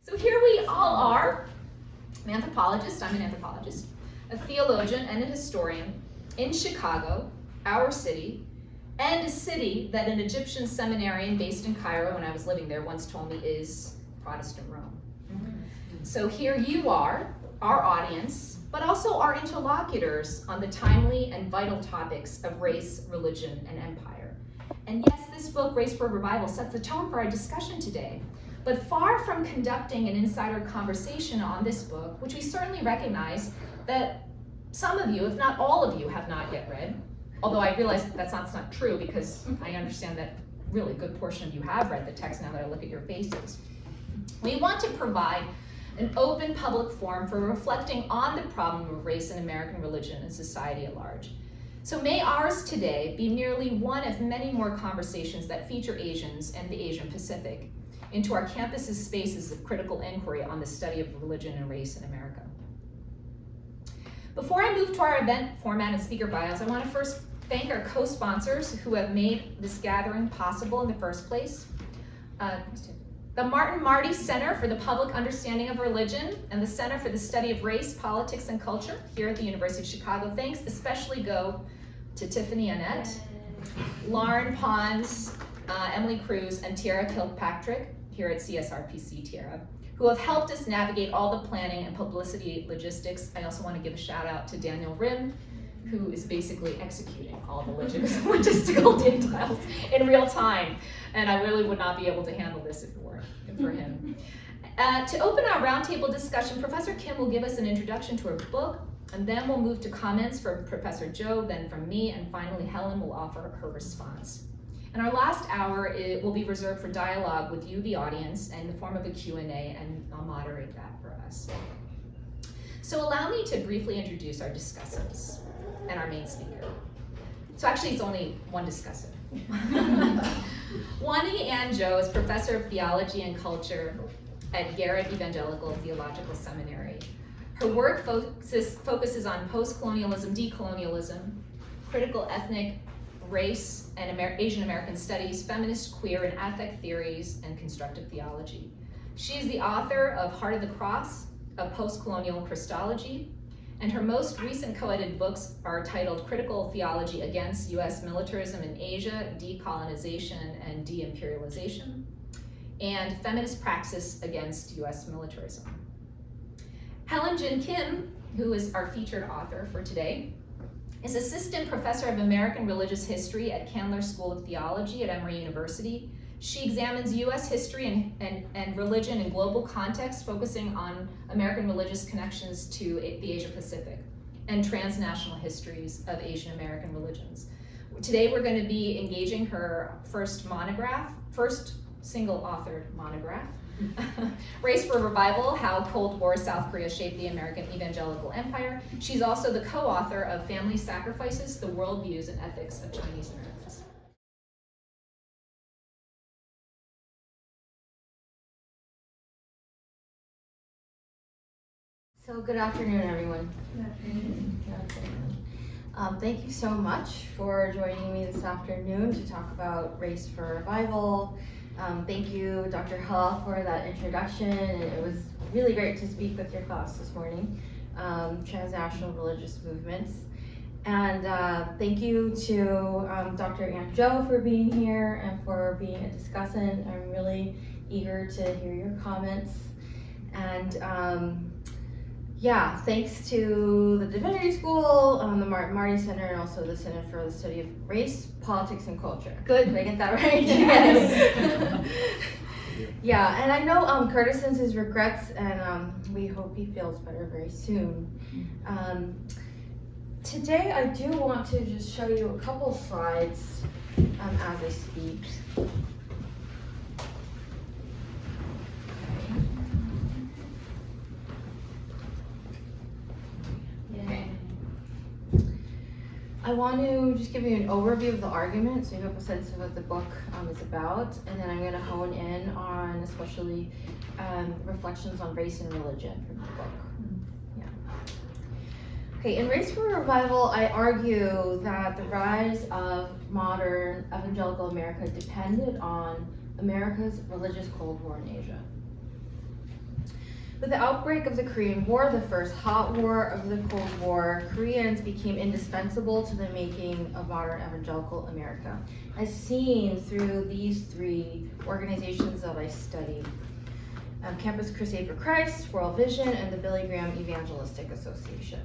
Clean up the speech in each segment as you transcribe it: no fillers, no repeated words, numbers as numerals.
So here we all are, an anthropologist, I'm an anthropologist, a theologian and a historian in Chicago, our city, and a city that an Egyptian seminarian based in Cairo when I was living there once told me is Protestant Rome. So here you are, our audience, but also our interlocutors on the timely and vital topics of race, religion, and empire. And yes, this book, Race for Revival, sets the tone for our discussion today. But far from conducting an insider conversation on this book, which we certainly recognize that some of you, if not all of you, have not yet read, although I realize that's not true because I understand that really good portion of you have read the text now that I look at your faces. We want to provide an open public forum for reflecting on the problem of race in American religion and society at large. So may ours today be merely one of many more conversations that feature Asians and the Asian Pacific into our campus's spaces of critical inquiry on the study of religion and race in America. Before I move to our event format and speaker bios, I want to first thank our co-sponsors who have made this gathering possible in the first place. The Marty Center for the Public Understanding of Religion and the Center for the Study of Race, Politics, and Culture here at the University of Chicago. Thanks especially go to Tiffany Annette, Lauren Pons, Emily Cruz, and Tiara Kilpatrick here at CSRPC, Tiara, who have helped us navigate all the planning and publicity logistics. I also want to give a shout out to Daniel Rim, who is basically executing all the logistical details in real time. And I really would not be able to handle this if it weren't for him. To open our roundtable discussion, Professor Kim will give us an introduction to her book, and then we'll move to comments from Professor Joh, then from me, and finally Helen will offer her response. And our last hour will be reserved for dialogue with you, the audience, in the form of a Q&A, and I'll moderate that for us. So allow me to briefly introduce our discussants and our main speaker. So actually it's only one discussant. Wonhee Anne Joh is Professor of Theology and Culture at Garrett Evangelical Theological Seminary. Her work focuses on post-colonialism, decolonialism, critical ethnic, race, and Asian American studies, feminist, queer, and affect theories, and constructive theology. She is the author of Heart of the Cross, a post-colonial Christology, and her most recent co-edited books are titled Critical Theology Against U.S. Militarism in Asia, Decolonization and De-imperialization, and Feminist Praxis Against U.S. Militarism. Helen Jin Kim, who is our featured author for today, is Assistant Professor of American Religious History at Candler School of Theology at Emory University. She examines U.S. history and religion in global context, focusing on American religious connections to the Asia Pacific and transnational histories of Asian American religions. Today we're going to be engaging her first single-authored monograph, Race for Revival, How Cold War South Korea Shaped the American Evangelical Empire. She's also the co-author of Family Sacrifices, The Worldviews and Ethics of Chinese Americans. So good afternoon, everyone. Good afternoon. Thank you so much for joining me this afternoon to talk about Race for Revival. Thank you, Dr. Heo, for that introduction. And it was really great to speak with your class this morning, transnational religious movements. And thank you to Dr. Anne Joh for being here and for being a discussant. I'm really eager to hear your comments. And yeah, thanks to the Divinity School, the Marty Center, and also the Center for the Study of Race, Politics, and Culture. Good, did I get that right? Yes. Yeah, and I know Curtis sends his regrets, and we hope he feels better very soon. Today, I do want to just show you a couple slides as I speak. I want to just give you an overview of the argument so you have a sense of what the book is about, and then I'm going to hone in on especially reflections on race and religion from the book. Yeah. Okay, in Race for Revival, I argue that the rise of modern evangelical America depended on America's religious Cold War in Asia. With the outbreak of the Korean War, the first hot war of the Cold War, Koreans became indispensable to the making of modern evangelical America, as seen through these three organizations that I studied. Campus Crusade for Christ, World Vision, and the Billy Graham Evangelistic Association.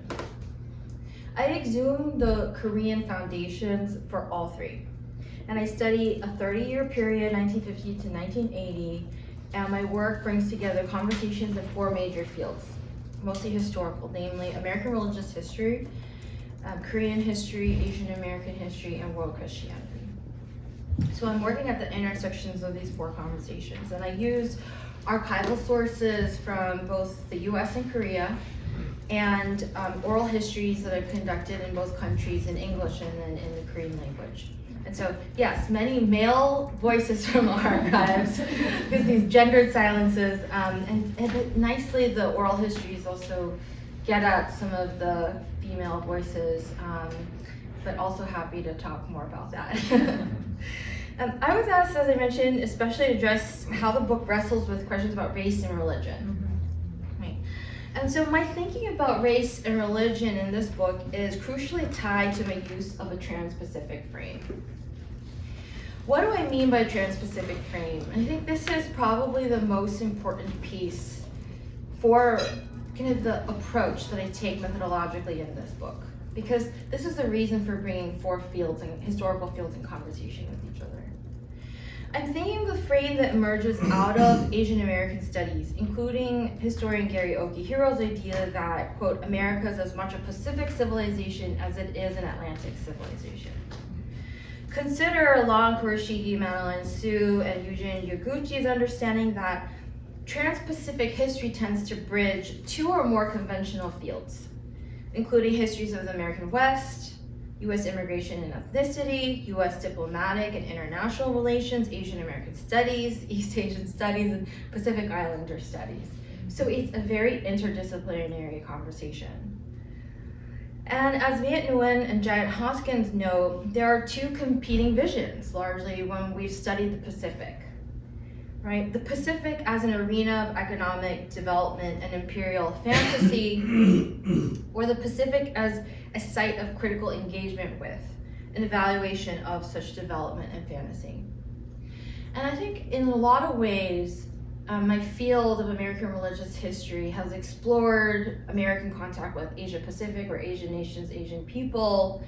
I exhumed the Korean foundations for all three, and I study a 30-year period, 1950 to 1980, and my work brings together conversations in four major fields, mostly historical, namely American religious history, Korean history, Asian American history, and world Christianity. So I'm working at the intersections of these four conversations, and I use archival sources from both the US and Korea, and oral histories that I've conducted in both countries in English and then in the Korean language. And so, yes, many male voices from our archives, because these gendered silences, and nicely the oral histories also get at some of the female voices, but also happy to talk more about that. I was asked, as I mentioned, especially to address how the book wrestles with questions about race and religion. Right. And so my thinking about race and religion in this book is crucially tied to my use of a transpacific frame. What do I mean by transpacific frame? I think this is probably the most important piece for kind of the approach that I take methodologically in this book, because this is the reason for bringing four fields and historical fields in conversation with each other. I'm thinking of the frame that emerges out of Asian American studies, including historian Gary Okihiro's idea that, quote, America is as much a Pacific civilization as it is an Atlantic civilization. Consider Alon Kurashige, Madeline Su, and Eugene Yaguchi's understanding that Trans-Pacific history tends to bridge two or more conventional fields, including histories of the American West, U.S. immigration and ethnicity, U.S. diplomatic and international relations, Asian American studies, East Asian studies, and Pacific Islander studies. So it's a very interdisciplinary conversation. And as Viet Nguyen and Janet Hoskins note, there are two competing visions, largely when we've studied the Pacific. Right? The Pacific as an arena of economic development and imperial fantasy, or the Pacific as a site of critical engagement with, an evaluation of such development and fantasy. And I think in a lot of ways, my field of American religious history has explored American contact with Asia Pacific or Asian nations, Asian people.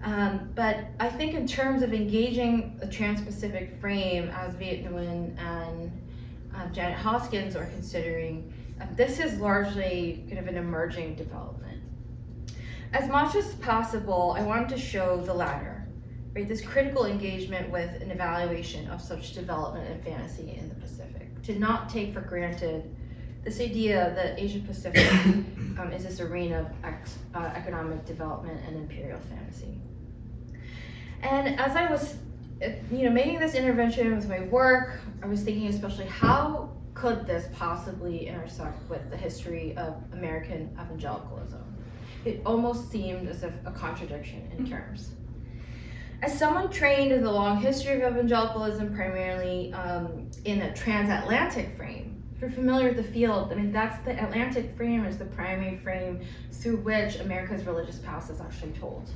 But I think in terms of engaging a trans-Pacific frame, as Viet Nguyen and Janet Hoskins are considering, this is largely kind of an emerging development. As much as possible, I wanted to show the latter, right? This critical engagement with an evaluation of such development and fantasy in the Pacific. To not take for granted this idea that Asia Pacific is this arena of economic development and imperial fantasy. And as I was making this intervention with my work, I was thinking especially how could this possibly intersect with the history of American evangelicalism? It almost seemed as if a contradiction in terms. As someone trained in the long history of evangelicalism, primarily in a transatlantic frame, if you're familiar with the field, I mean, that's the Atlantic frame is the primary frame through which America's religious past is actually told.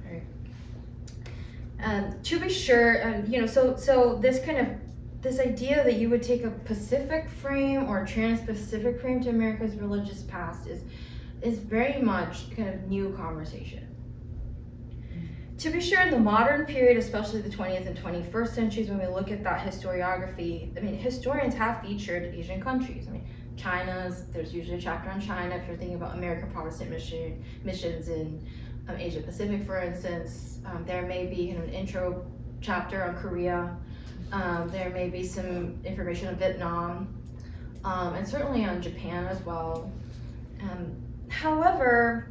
Right? To be sure, so this idea that you would take a Pacific frame or a trans-Pacific frame to America's religious past is very much kind of new conversation. To be sure, in the modern period, especially the 20th and 21st centuries, when we look at that historiography, I mean, historians have featured Asian countries. I mean, there's usually a chapter on China if you're thinking about American Protestant missions in Asia Pacific, for instance. There may be an intro chapter on Korea. There may be some information on Vietnam, and certainly on Japan as well. However,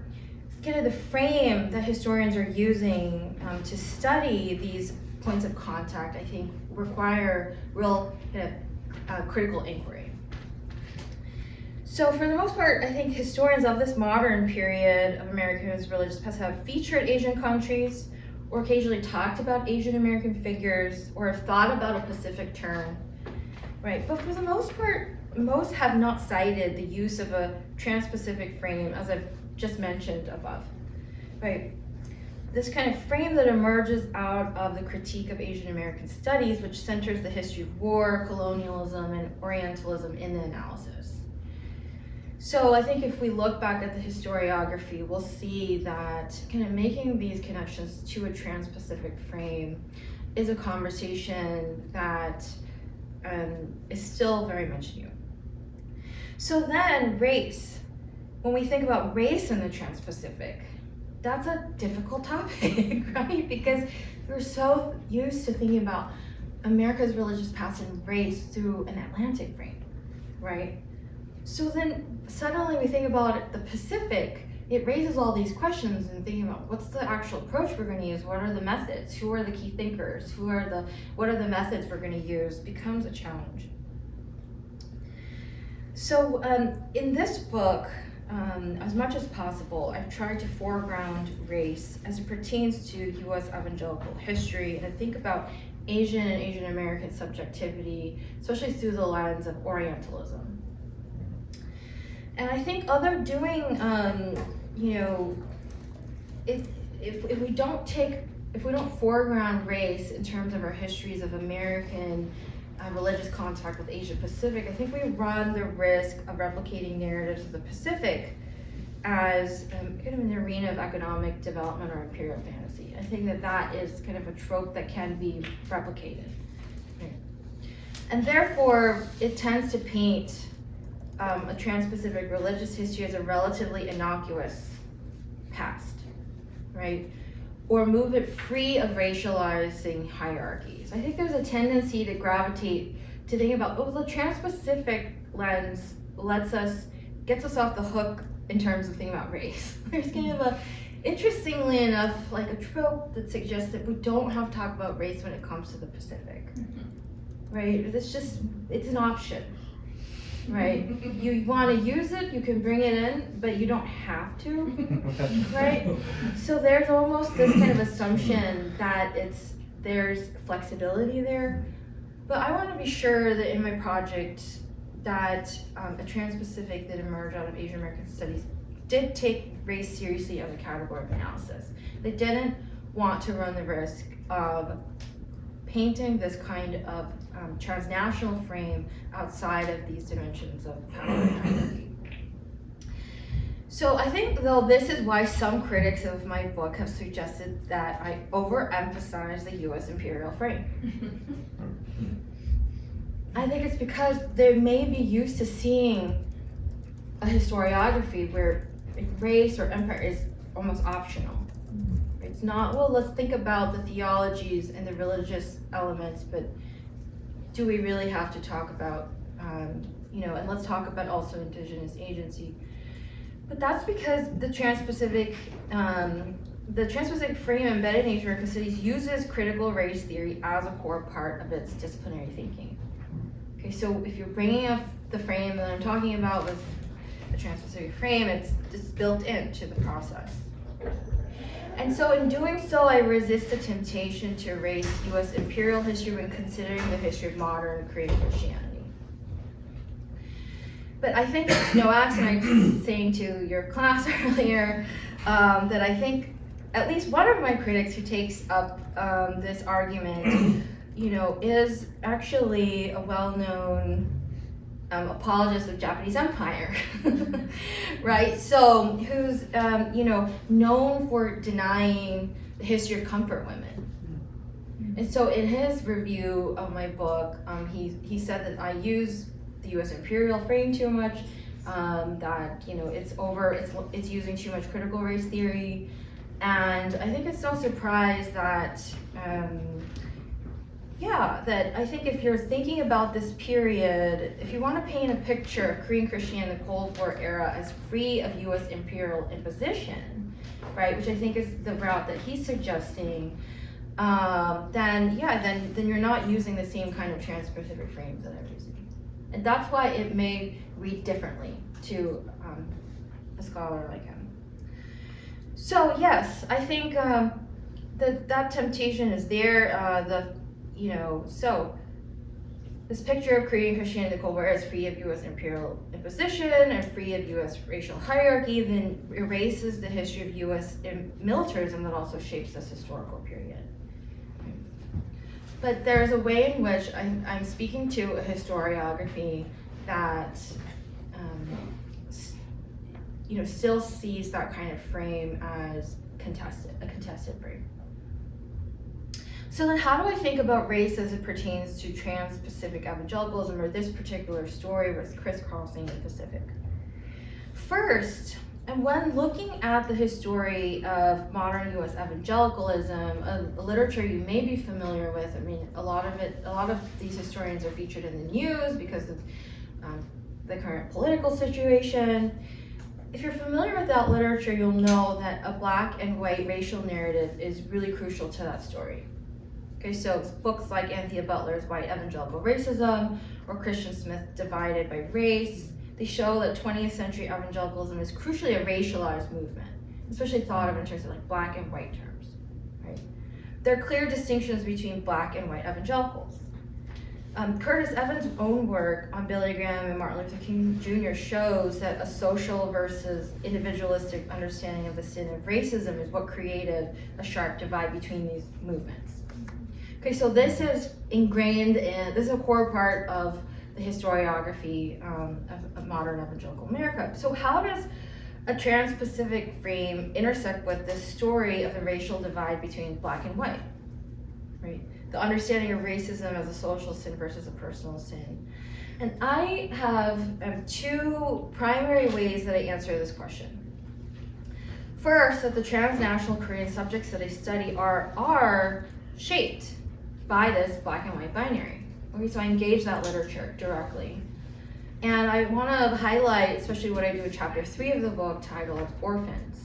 kind of the frame that historians are using to study these points of contact, I think, require real critical inquiry. So for the most part, I think historians of this modern period of America's religious past have featured Asian countries, or occasionally talked about Asian American figures, or have thought about a Pacific turn. right? But for the most part, most have not cited the use of a transpacific frame, as I've just mentioned above, right? This kind of frame that emerges out of the critique of Asian American studies, which centers the history of war, colonialism, and Orientalism in the analysis. So I think if we look back at the historiography, we'll see that kind of making these connections to a transpacific frame is a conversation that is still very much new. So then race, when we think about race in the Trans-Pacific, that's a difficult topic, right? Because we're so used to thinking about America's religious past and race through an Atlantic frame, right? So then suddenly we think about the Pacific, it raises all these questions and thinking about what's the actual approach we're going to use, what are the methods, who are the key thinkers, what are the methods we're going to use becomes a challenge. So in this book, as much as possible, I've tried to foreground race as it pertains to US evangelical history, and I think about Asian and Asian American subjectivity, especially through the lens of Orientalism. And I think other doing, if we don't foreground race in terms of our histories of American religious contact with Asia Pacific, I think we run the risk of replicating narratives of the Pacific as kind of an arena of economic development or imperial fantasy. I think that is kind of a trope that can be replicated. Right? And therefore, it tends to paint a Trans-Pacific religious history as a relatively innocuous past, right? Or move it free of racializing hierarchies. I think there's a tendency to gravitate to think about, oh, the Trans-Pacific lens gets us off the hook in terms of thinking about race. There's kind of interestingly enough, like a trope that suggests that we don't have to talk about race when it comes to the Pacific, right? It's an option. Right? You want to use it, you can bring it in, but you don't have to, right? So there's almost this kind of assumption that there's flexibility there. But I want to be sure that in my project that a Trans-Pacific that emerged out of Asian American studies did take race seriously as a category of analysis. They didn't want to run the risk of painting this kind of transnational frame outside of these dimensions of power and hierarchy. So I think, though, this is why some critics of my book have suggested that I overemphasize the US imperial frame. I think it's because they may be used to seeing a historiography where race or empire is almost optional. It's not, well, let's think about the theologies and the religious elements, but do we really have to talk about, and let's talk about also indigenous agency. But that's because the Trans-Pacific frame embedded in Asian American studies uses critical race theory as a core part of its disciplinary thinking. Okay, so if you're bringing up the frame that I'm talking about with the Trans-Pacific frame, it's just built into the process. And so in doing so, I resist the temptation to erase US imperial history when considering the history of modern creative Christianity. But I think it's no accident, I was saying to your class earlier, that I think at least one of my critics who takes up this argument, is actually a well-known apologist of Japanese Empire, right? So who's known for denying the history of comfort women. And so in his review of my book, he said that I use the U.S. imperial frame too much, that it's using too much critical race theory, and I think it's no surprise that. That I think if you're thinking about this period, if you want to paint a picture of Korean Christianity in the Cold War era as free of US imperial imposition, right, which I think is the route that he's suggesting, then you're not using the same kind of Trans-Pacific frames that I'm using. And that's why it may read differently to a scholar like him. So yes, I think that temptation is there. So this picture of Korean Christianity in the Cold War as free of U.S. imperial imposition and free of U.S. racial hierarchy, then erases the history of U.S. militarism that also shapes this historical period. But there's a way in which I'm speaking to a historiography that still sees that kind of frame as a contested frame. So then how do I think about race as it pertains to trans-Pacific evangelicalism, or this particular story with crisscrossing the Pacific? First, and when looking at the history of modern U.S. evangelicalism, a literature you may be familiar with, I mean, a lot of these historians are featured in the news because of the current political situation. If you're familiar with that literature, you'll know that a black and white racial narrative is really crucial to that story. Okay, so books like Anthea Butler's White Evangelical Racism or Christian Smith Divided by Race, they show that 20th century evangelicalism is crucially a racialized movement, especially thought of in terms of like black and white terms, right? There are clear distinctions between black and white evangelicals. Curtis Evans' own work on Billy Graham and Martin Luther King Jr. shows that a social versus individualistic understanding of the sin of racism is what created a sharp divide between these movements. Okay, so this is ingrained in, this is a core part of the historiography of modern evangelical America. So how does a trans-Pacific frame intersect with this story of the racial divide between black and white, right? The understanding of racism as a social sin versus a personal sin. And I have two primary ways that I answer this question. First, that the transnational Korean subjects that I study are shaped by this black and white binary. Okay, so I engage that literature directly. And I want to highlight, especially what I do in chapter 3 of the book titled Orphans.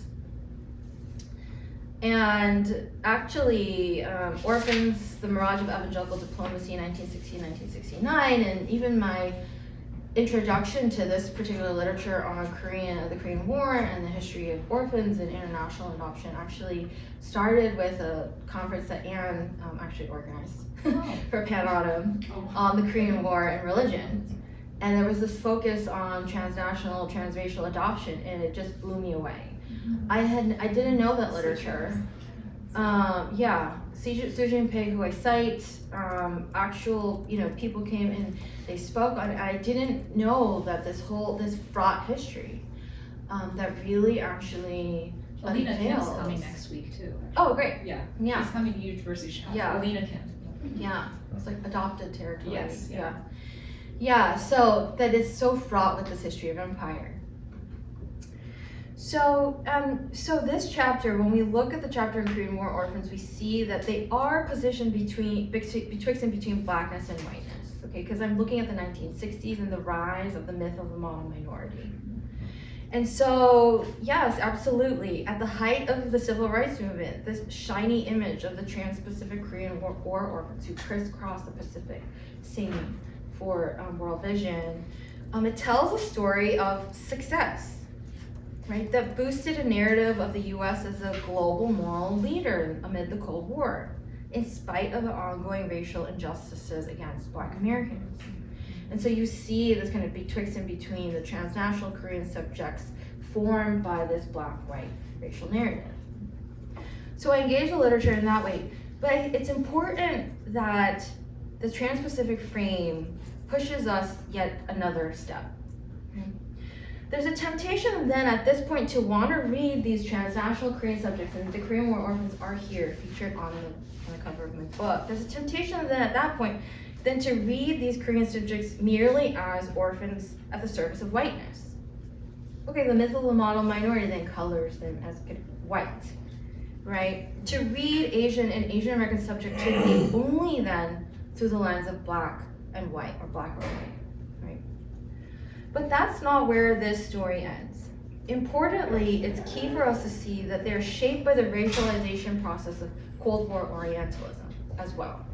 And actually, Orphans, the Mirage of Evangelical Diplomacy, 1960-1969, and even my introduction to this particular literature on the Korean War and the history of orphans and international adoption actually started with a conference that Anne actually organized for Pan Autumn on the Korean War and religion. And there was this focus on transnational, transracial adoption, and it just blew me away. I didn't know that literature. Sujin Pei, who I cite, people came and they spoke on it. I didn't know that this fraught history that really actually Alina Kim's coming next week too. Actually. Oh, great. Yeah. Yeah. She's coming to University of Chicago. Yeah. Alina Kim. Yeah. It's like adopted territory. Yes. Yeah, so that is so fraught with this history of empire. So this chapter, when we look at the chapter in Korean War orphans, we see that they are positioned betwixt and between blackness and whiteness, okay? Because I'm looking at the 1960s and the rise of the myth of the model minority. And so, yes, absolutely, at the height of the civil rights movement, this shiny image of the trans-Pacific Korean War orphans who crisscross the Pacific, singing for World Vision, it tells a story of success, right, that boosted a narrative of the U.S. as a global moral leader amid the Cold War, in spite of the ongoing racial injustices against Black Americans. And so you see this kind of betwixt and between the transnational Korean subjects formed by this Black-white racial narrative. So I engage the literature in that way, but it's important that the trans-Pacific frame pushes us yet another step. There's a temptation then at this point to want to read these transnational Korean subjects, and the Korean War orphans are here featured on the cover of my book. There's a temptation then at that point then to read these Korean subjects merely as orphans at the service of whiteness. Okay, the myth of the model minority then colors them as white, right? To read Asian and Asian American subjects should be only then through the lens of black and white, or black or white, right? But that's not where this story ends. Importantly, it's key for us to see that they're shaped by the racialization process of Cold War Orientalism as well,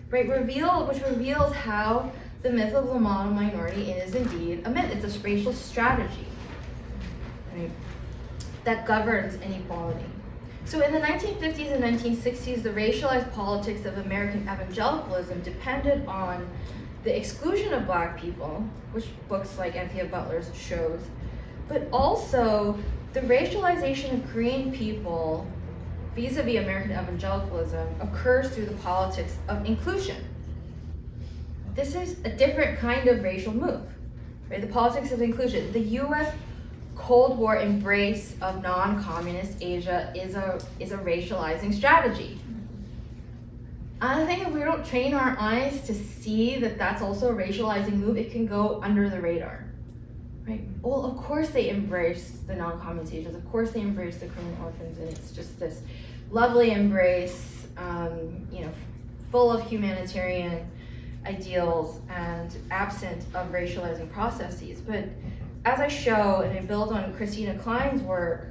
right? Which reveals how the myth of the model minority is indeed a myth. It's a racial strategy, right, that governs inequality. So in the 1950s and 1960s, the racialized politics of American evangelicalism depended on the exclusion of Black people, which books like Anthea Butler's shows, but also the racialization of Korean people vis-a-vis American evangelicalism occurs through the politics of inclusion. This is a different kind of racial move, right? The politics of inclusion. The US Cold War embrace of non-communist Asia is a racializing strategy. I think if we don't train our eyes to see that that's also a racializing move, it can go under the radar, right? Well, of course they embrace the non-communist Asians. Of course they embrace the Korean orphans, and it's just this lovely embrace, full of humanitarian ideals and absent of racializing processes. But as I show, and I build on Christina Klein's work,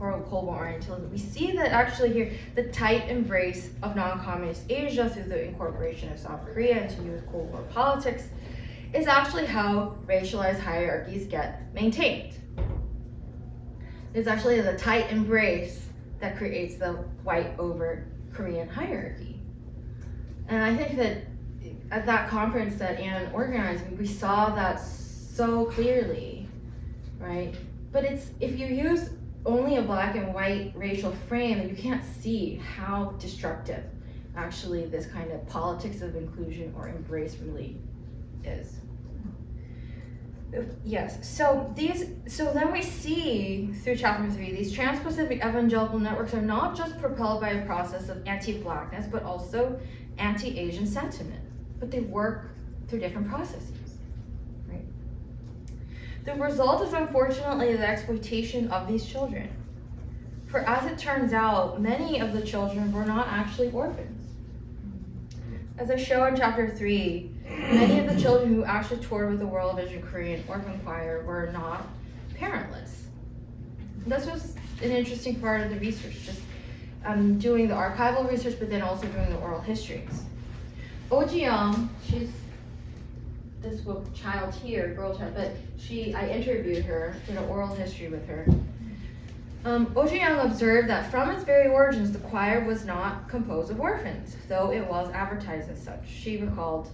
Cold War Orientalism, we see that actually here, the tight embrace of non-communist Asia through the incorporation of South Korea into US Cold War politics is actually how racialized hierarchies get maintained. It's actually the tight embrace that creates the white over Korean hierarchy. And I think that at that conference that Anne organized, we saw that so clearly, right? But it's, if you use only a black and white racial frame, you can't see how destructive actually this kind of politics of inclusion or embrace really is. Yes, so then we see through chapter 3, these transpacific evangelical networks are not just propelled by a process of anti-blackness, but also anti-Asian sentiment. But they work through different processes, right? The result is unfortunately the exploitation of these children. For as it turns out, many of the children were not actually orphans. As I show in chapter 3, many of the children who actually toured with the World Vision Korean Orphan Choir were not parentless. This was an interesting part of the research, just doing the archival research, but then also doing the oral histories. Oh Ji-young, she's this child here, girl child, but I interviewed her, did an oral history with her. Oh Ji-young observed that from its very origins, the choir was not composed of orphans, though it was advertised as such. She recalled,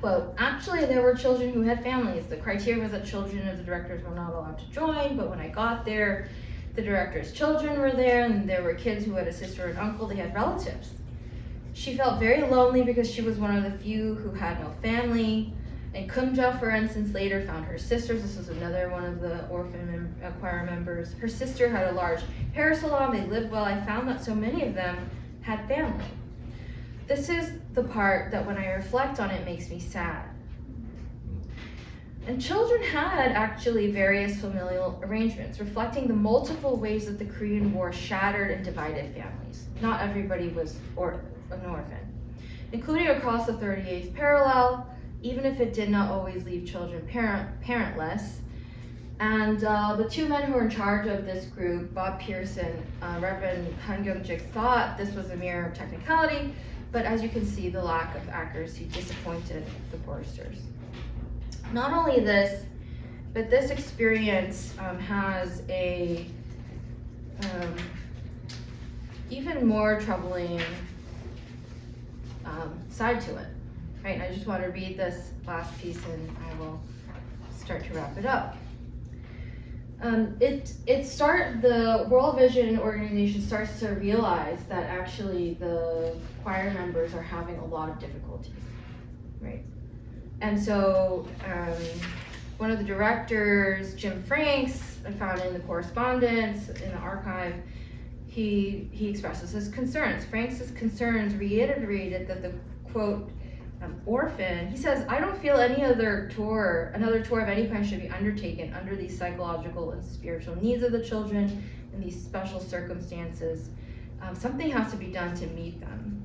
quote, actually there were children who had families. The criteria was that children of the directors were not allowed to join, but when I got there, the director's children were there, and there were kids who had a sister and uncle, they had relatives. She felt very lonely because she was one of the few who had no family. And Kumja, for instance, later found her sisters. This was another one of the orphan choir members. Her sister had a large hair salon. They lived well. I found that so many of them had family. This is the part that when I reflect on it makes me sad. And children had actually various familial arrangements, reflecting the multiple ways that the Korean War shattered and divided families. Not everybody was an orphan, including across the 38th parallel, even if it did not always leave children parentless. And the two men who were in charge of this group, Bob Pearson, Reverend Han Kyung-jik, thought this was a mere technicality, but as you can see, the lack of accuracy disappointed the choristers. Not only this, but this experience has a even more troubling side to it, right? I just want to read this last piece and I will start to wrap it up. The World Vision organization starts to realize that actually the choir members are having a lot of difficulties, right? And so one of the directors, Jim Franks, I found in the correspondence in the archive, he expresses his concerns. Franks' concerns reiterated that the, quote, orphan, he says, I don't feel another tour of any kind should be undertaken under these psychological and spiritual needs of the children in these special circumstances. Something has to be done to meet them.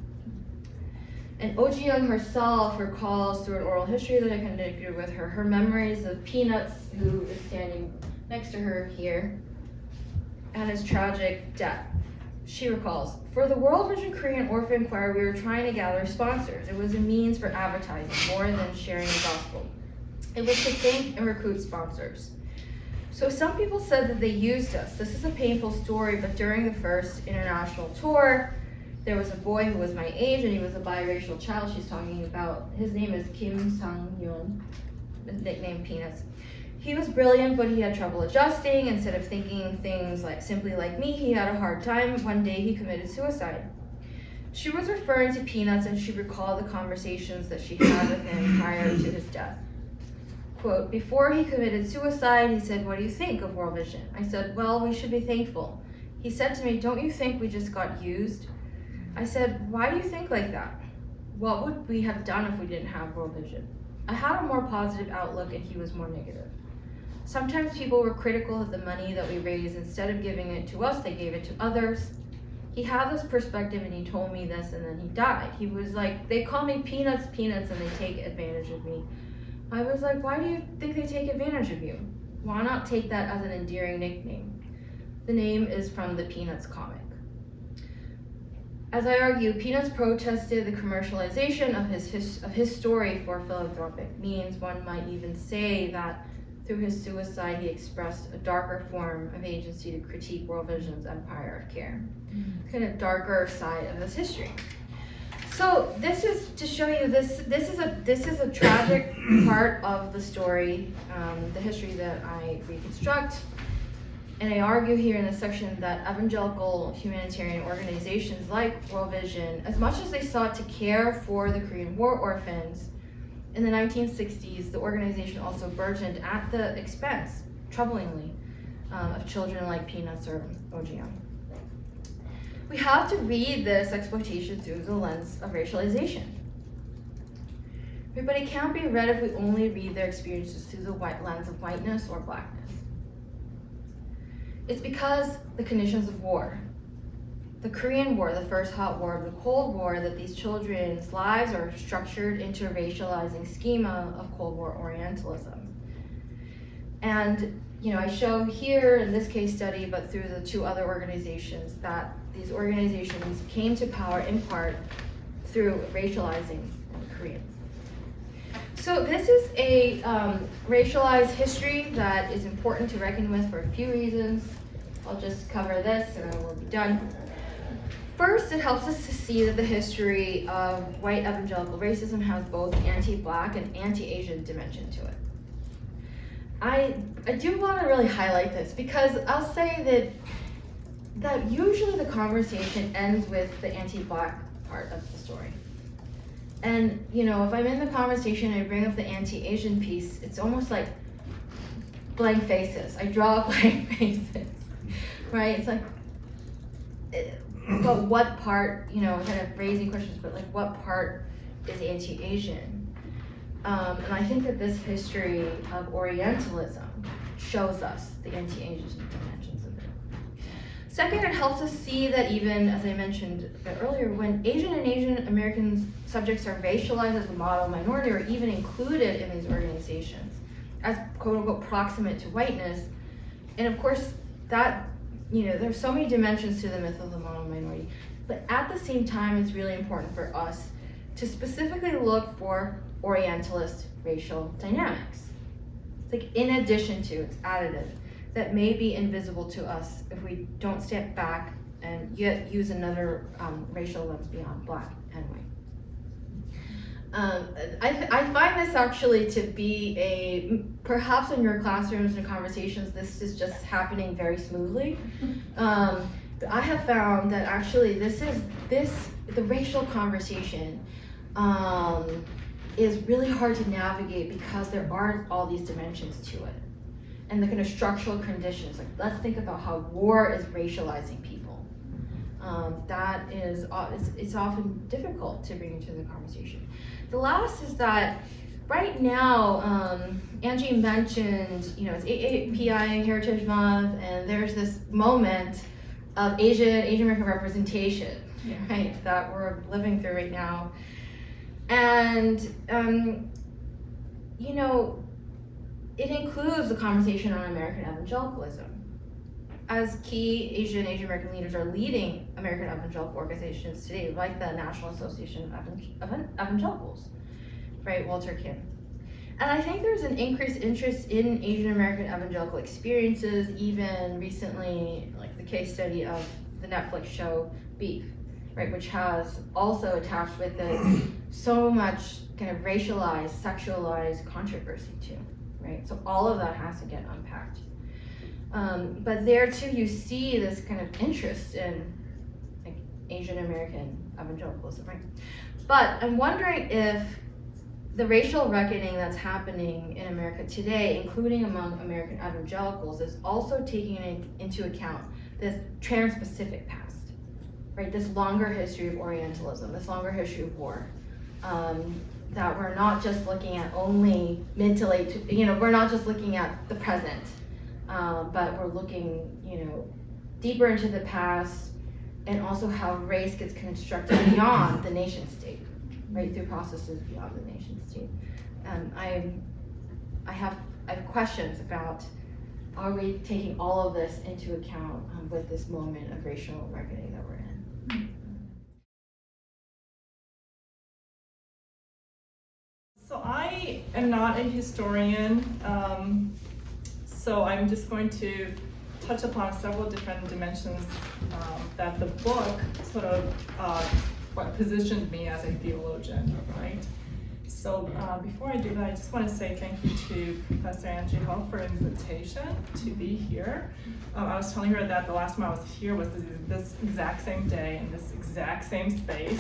And Oh Ji-young herself recalls through an oral history that I conducted with her, her memories of Peanuts, who is standing next to her here, and his tragic death. She recalls, for the World Vision Korean Orphan Choir, we were trying to gather sponsors. It was a means for advertising more than sharing the gospel. It was to think and recruit sponsors. So some people said that they used us. This is a painful story, but during the first international tour, There was a boy who was my age and he was a biracial child she's talking about. His name is Kim Sang-yoon, nicknamed Peanuts. He was brilliant, but he had trouble adjusting. Instead of thinking things like simply like me, he had a hard time. One day he committed suicide. She was referring to Peanuts and she recalled the conversations that she had with him prior to his death. Quote, before he committed suicide, he said, what do you think of World Vision? I said, well, we should be thankful. He said to me, don't you think we just got used? I said, why do you think like that? What would we have done if we didn't have World Vision? I had a more positive outlook and he was more negative. Sometimes people were critical of the money that we raised. Instead of giving it to us, they gave it to others. He had this perspective and he told me this and then he died. He was like, they call me Peanuts, Peanuts, and they take advantage of me. I was like, why do you think they take advantage of you? Why not take that as an endearing nickname? The name is from the Peanuts comic. As I argue, Peanuts protested the commercialization of his story for philanthropic means. One might even say that through his suicide, he expressed a darker form of agency to critique World Vision's empire of care. Kind of darker side of this history. So this is to show you this is a tragic part of the story, the history that I reconstruct. And I argue here in this section that evangelical humanitarian organizations like World Vision, as much as they sought to care for the Korean War orphans, in the 1960s, the organization also burgeoned at the expense, troublingly, of children like Peanuts or OGM. We have to read this exploitation through the lens of racialization. But it can't be read if we only read their experiences through the lens of whiteness or blackness. It's because the conditions of war, the Korean War, the first hot war of the Cold War, that these children's lives are structured into a racializing schema of Cold War Orientalism. And I show here in this case study, but through the two other organizations, that these organizations came to power in part through racializing Koreans. So this is a racialized history that is important to reckon with for a few reasons. I'll just cover this and I will be done. First, it helps us to see that the history of white evangelical racism has both anti-Black and anti-Asian dimension to it. I do want to really highlight this because I'll say that usually the conversation ends with the anti-Black part of the story. And if I'm in the conversation and I bring up the anti-Asian piece, it's almost like blank faces. I draw blank faces, right? It's like, but what part, kind of raising questions, but like what part is anti-Asian? And I think that this history of Orientalism shows us the anti-Asian dimensions of it. Second, it helps us see that even, as I mentioned a bit earlier, when Asian and Asian American subjects are racialized as a model minority or even included in these organizations as quote-unquote proximate to whiteness, and of course that, there's so many dimensions to the myth of the model minority, but at the same time it's really important for us to specifically look for Orientalist racial dynamics. It's like in addition to, it's additive, that may be invisible to us if we don't step back and yet use another racial lens beyond Black and white. I find this actually to be perhaps in your classrooms and conversations, this is just happening very smoothly. But I have found that actually the racial conversation is really hard to navigate because there are all these dimensions to it. And the kind of structural conditions, like let's think about how war is racializing people. That is, it's often difficult to bring into the conversation. The last is that right now, Angie mentioned, it's AAPI Heritage Month, and there's this moment of Asian American representation, right, that we're living through right now. And, it includes the conversation on American evangelicalism. As key Asian American leaders are leading American evangelical organizations today, like the National Association of Evangelicals, right, Walter Kim. And I think there's an increased interest in Asian American evangelical experiences, even recently, like the case study of the Netflix show Beef, right, which has also attached with it so much kind of racialized, sexualized controversy too, right? So all of that has to get unpacked. But there too, you see this kind of interest in like Asian American evangelicalism, right? But I'm wondering if the racial reckoning that's happening in America today, including among American evangelicals, is also taking into account this transpacific past, right? This longer history of Orientalism, this longer history of war. That we're not just looking at only mid to late, we're not just looking at the present, but we're looking, deeper into the past, and also how race gets constructed beyond the nation state, right, through processes beyond the nation state. I have questions about, are we taking all of this into account with this moment of racial reckoning that we're in? So I am not a historian, so I'm just going to touch upon several different dimensions that the book sort of positioned me as a theologian, right? So before I do that, I just want to say thank you to Professor Angie Heo for the invitation to be here. I was telling her that the last time I was here was this exact same day in this exact same space,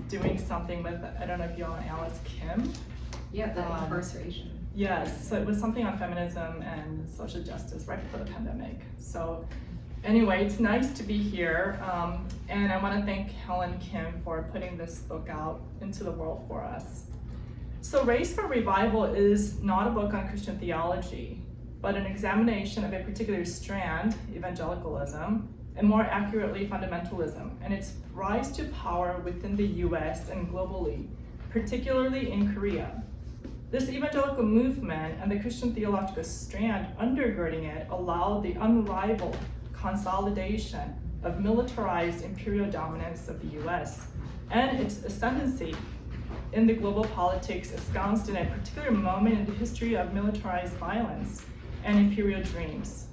doing something with, I don't know if you all know Helen Kim. Yeah, the incarceration. Yes, so it was something on feminism and social justice right before the pandemic. So anyway, it's nice to be here, and I want to thank Helen Kim for putting this book out into the world for us. So Race for Revival is not a book on Christian theology, but an examination of a particular strand, evangelicalism, and more accurately, fundamentalism, and its rise to power within the US and globally, particularly in Korea. This evangelical movement and the Christian theological strand undergirding it allow the unrivaled consolidation of militarized imperial dominance of the US and its ascendancy in the global politics ensconced in a particular moment in the history of militarized violence and imperial dreams.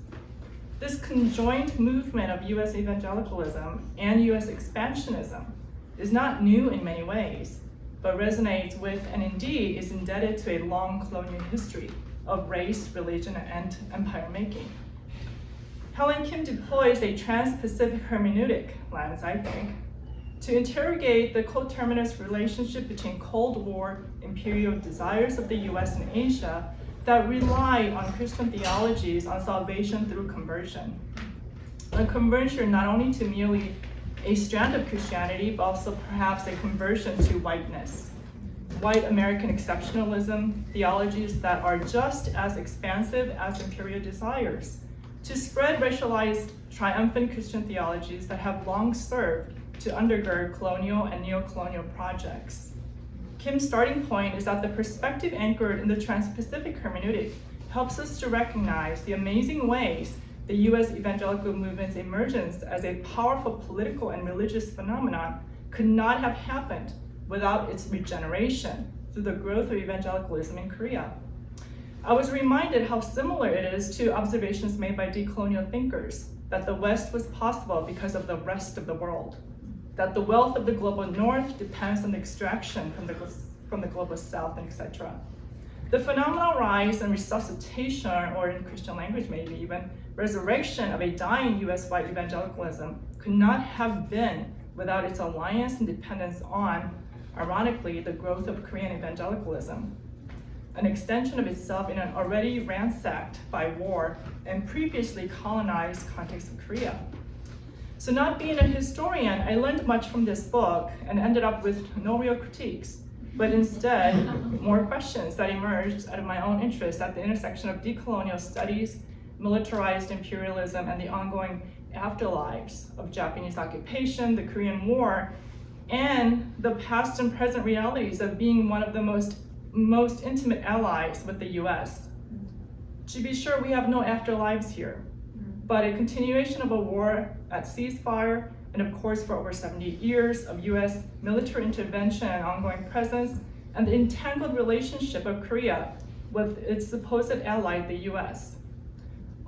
This conjoined movement of US evangelicalism and US expansionism is not new in many ways, but resonates with and indeed is indebted to a long colonial history of race, religion, and empire making. Helen Kim deploys a trans-Pacific hermeneutic lens, I think, to interrogate the coterminous relationship between Cold War imperial desires of the US and Asia that rely on Christian theologies on salvation through conversion. A conversion not only to merely a strand of Christianity, but also perhaps a conversion to whiteness. White American exceptionalism, theologies that are just as expansive as imperial desires, to spread racialized, triumphant Christian theologies that have long served to undergird colonial and neo-colonial projects. Kim's starting point is that the perspective anchored in the Trans-Pacific hermeneutic helps us to recognize the amazing ways the US evangelical movement's emergence as a powerful political and religious phenomenon could not have happened without its regeneration through the growth of evangelicalism in Korea. I was reminded how similar it is to observations made by decolonial thinkers that the West was possible because of the rest of the world, that the wealth of the global North depends on the extraction from the global South, and etc. The phenomenal rise and resuscitation, or in Christian language maybe even, resurrection of a dying US white evangelicalism could not have been without its alliance and dependence on, ironically, the growth of Korean evangelicalism, an extension of itself in an already ransacked by war and previously colonized context of Korea. So not being a historian, I learned much from this book and ended up with no real critiques, but instead more questions that emerged out of my own interest at the intersection of decolonial studies, militarized imperialism, and the ongoing afterlives of Japanese occupation, the Korean War, and the past and present realities of being one of the most intimate allies with the US. To be sure, we have no afterlives here, but a continuation of a war at ceasefire, and of course for over 70 years of US military intervention and ongoing presence, and the entangled relationship of Korea with its supposed ally, the US.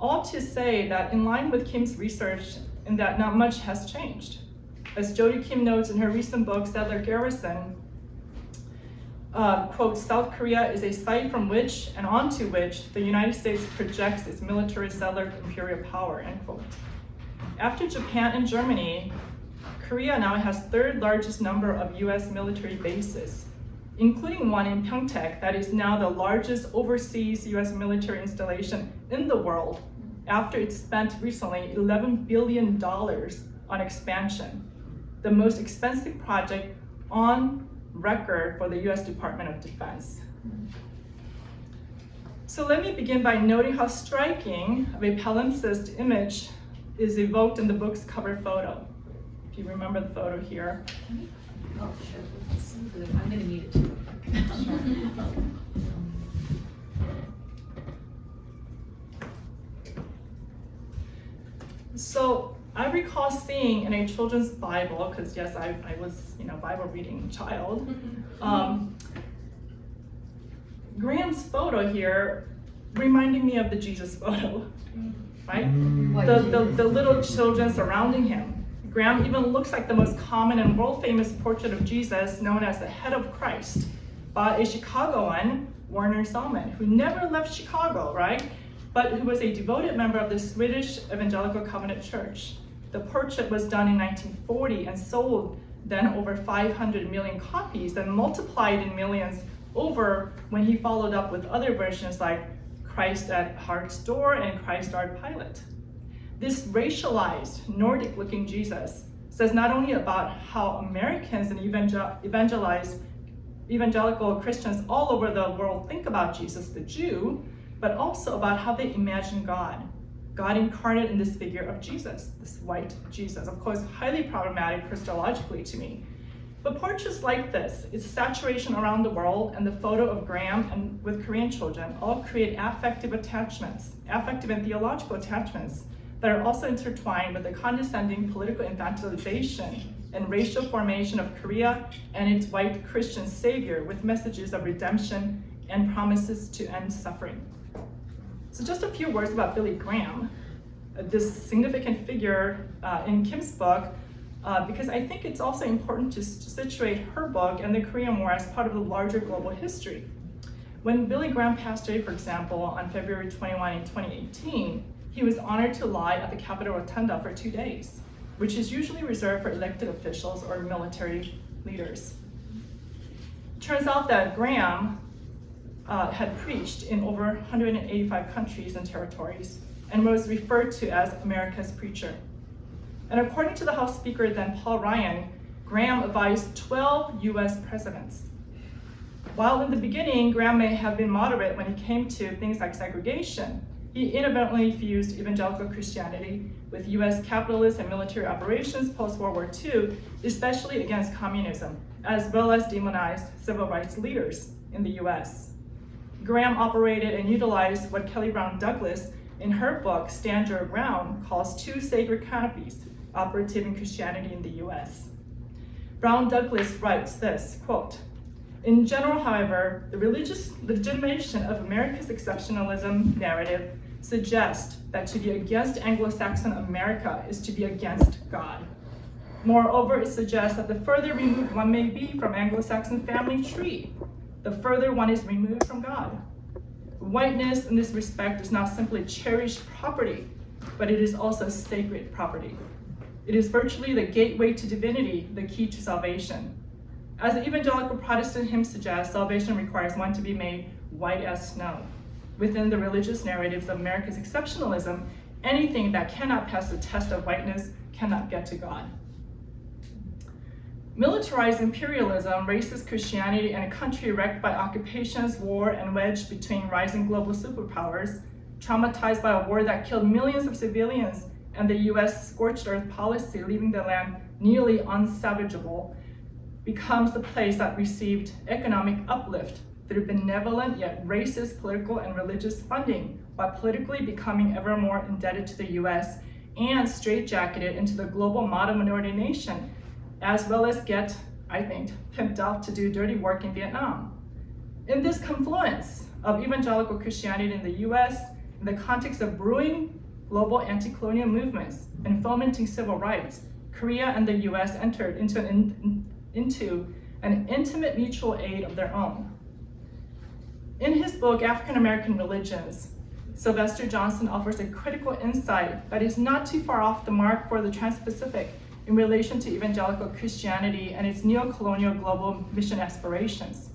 All to say that in line with Kim's research, in that not much has changed. As Jody Kim notes in her recent book, Settler Garrison, quote, South Korea is a site from which and onto which the United States projects its military settler imperial power, end quote. After Japan and Germany, Korea now has third largest number of US military bases, including one in Pyeongtaek that is now the largest overseas US military installation in the world after it spent recently $11 billion on expansion, the most expensive project on record for the US Department of Defense. So let me begin by noting how striking of a palimpsest image is evoked in the book's cover photo. If you remember the photo here. Oh, sure. That's so good. I'm going to need it too. So I recall seeing in a children's Bible, because yes, I was Bible reading child. Graham's photo here reminding me of the Jesus photo, right? The little children surrounding him. Graham even looks like the most common and world famous portrait of Jesus, known as the head of Christ, by a Chicagoan, Warner Salmon, who never left Chicago, right? But who was a devoted member of the Swedish Evangelical Covenant Church. The portrait was done in 1940 and sold then over 500 million copies and multiplied in millions over when he followed up with other versions like Christ at Heart's Door and Christ Our Pilot. This racialized, Nordic-looking Jesus says not only about how Americans and evangelical Christians all over the world think about Jesus the Jew, but also about how they imagine God incarnate in this figure of Jesus, this white Jesus. Of course, highly problematic Christologically to me. But portraits like this, its saturation around the world, and the photo of Graham and with Korean children all create affective attachments, affective and theological attachments that are also intertwined with the condescending political infantilization and racial formation of Korea and its white Christian savior with messages of redemption and promises to end suffering. So just a few words about Billy Graham, this significant figure in Kim's book, because I think it's also important to situate her book and the Korean War as part of the larger global history. When Billy Graham passed away, for example, on February 21 in 2018, he was honored to lie at the Capitol Rotunda for 2 days, which is usually reserved for elected officials or military leaders. Turns out that Graham had preached in over 185 countries and territories and was referred to as America's preacher. And according to the House Speaker then, Paul Ryan, Graham advised 12 US presidents. While in the beginning, Graham may have been moderate when he came to things like segregation, he inadvertently fused evangelical Christianity with US capitalist and military operations post-World War II, especially against communism, as well as demonized civil rights leaders in the US. Graham operated and utilized what Kelly Brown Douglas, in her book, Stand Your Ground, calls two sacred canopies operative in Christianity in the US. Brown Douglas writes this, quote, in general, however, the religious legitimation of America's exceptionalism narrative suggests that to be against Anglo-Saxon America is to be against God. Moreover, it suggests that the further removed one may be from Anglo-Saxon family tree, the further one is removed from God. Whiteness in this respect is not simply cherished property, but it is also sacred property. It is virtually the gateway to divinity, the key to salvation. As the evangelical Protestant hymn suggests, salvation requires one to be made white as snow. Within the religious narratives of America's exceptionalism, anything that cannot pass the test of whiteness cannot get to God. Militarized imperialism, racist Christianity, and a country wrecked by occupations, war, and wedged between rising global superpowers, traumatized by a war that killed millions of civilians and the US scorched earth policy, leaving the land nearly unsavageable, becomes the place that received economic uplift through benevolent yet racist political and religious funding, while politically becoming ever more indebted to the US and straitjacketed into the global model minority nation, as well as get, I think, pimped out to do dirty work in Vietnam. In this confluence of evangelical Christianity in the US, in the context of brewing global anti-colonial movements and fomenting civil rights, Korea and the US entered into an intimate mutual aid of their own. In his book, African American Religions, Sylvester Johnson offers a critical insight that is not too far off the mark for the Transpacific in relation to evangelical Christianity and its neo-colonial global mission aspirations.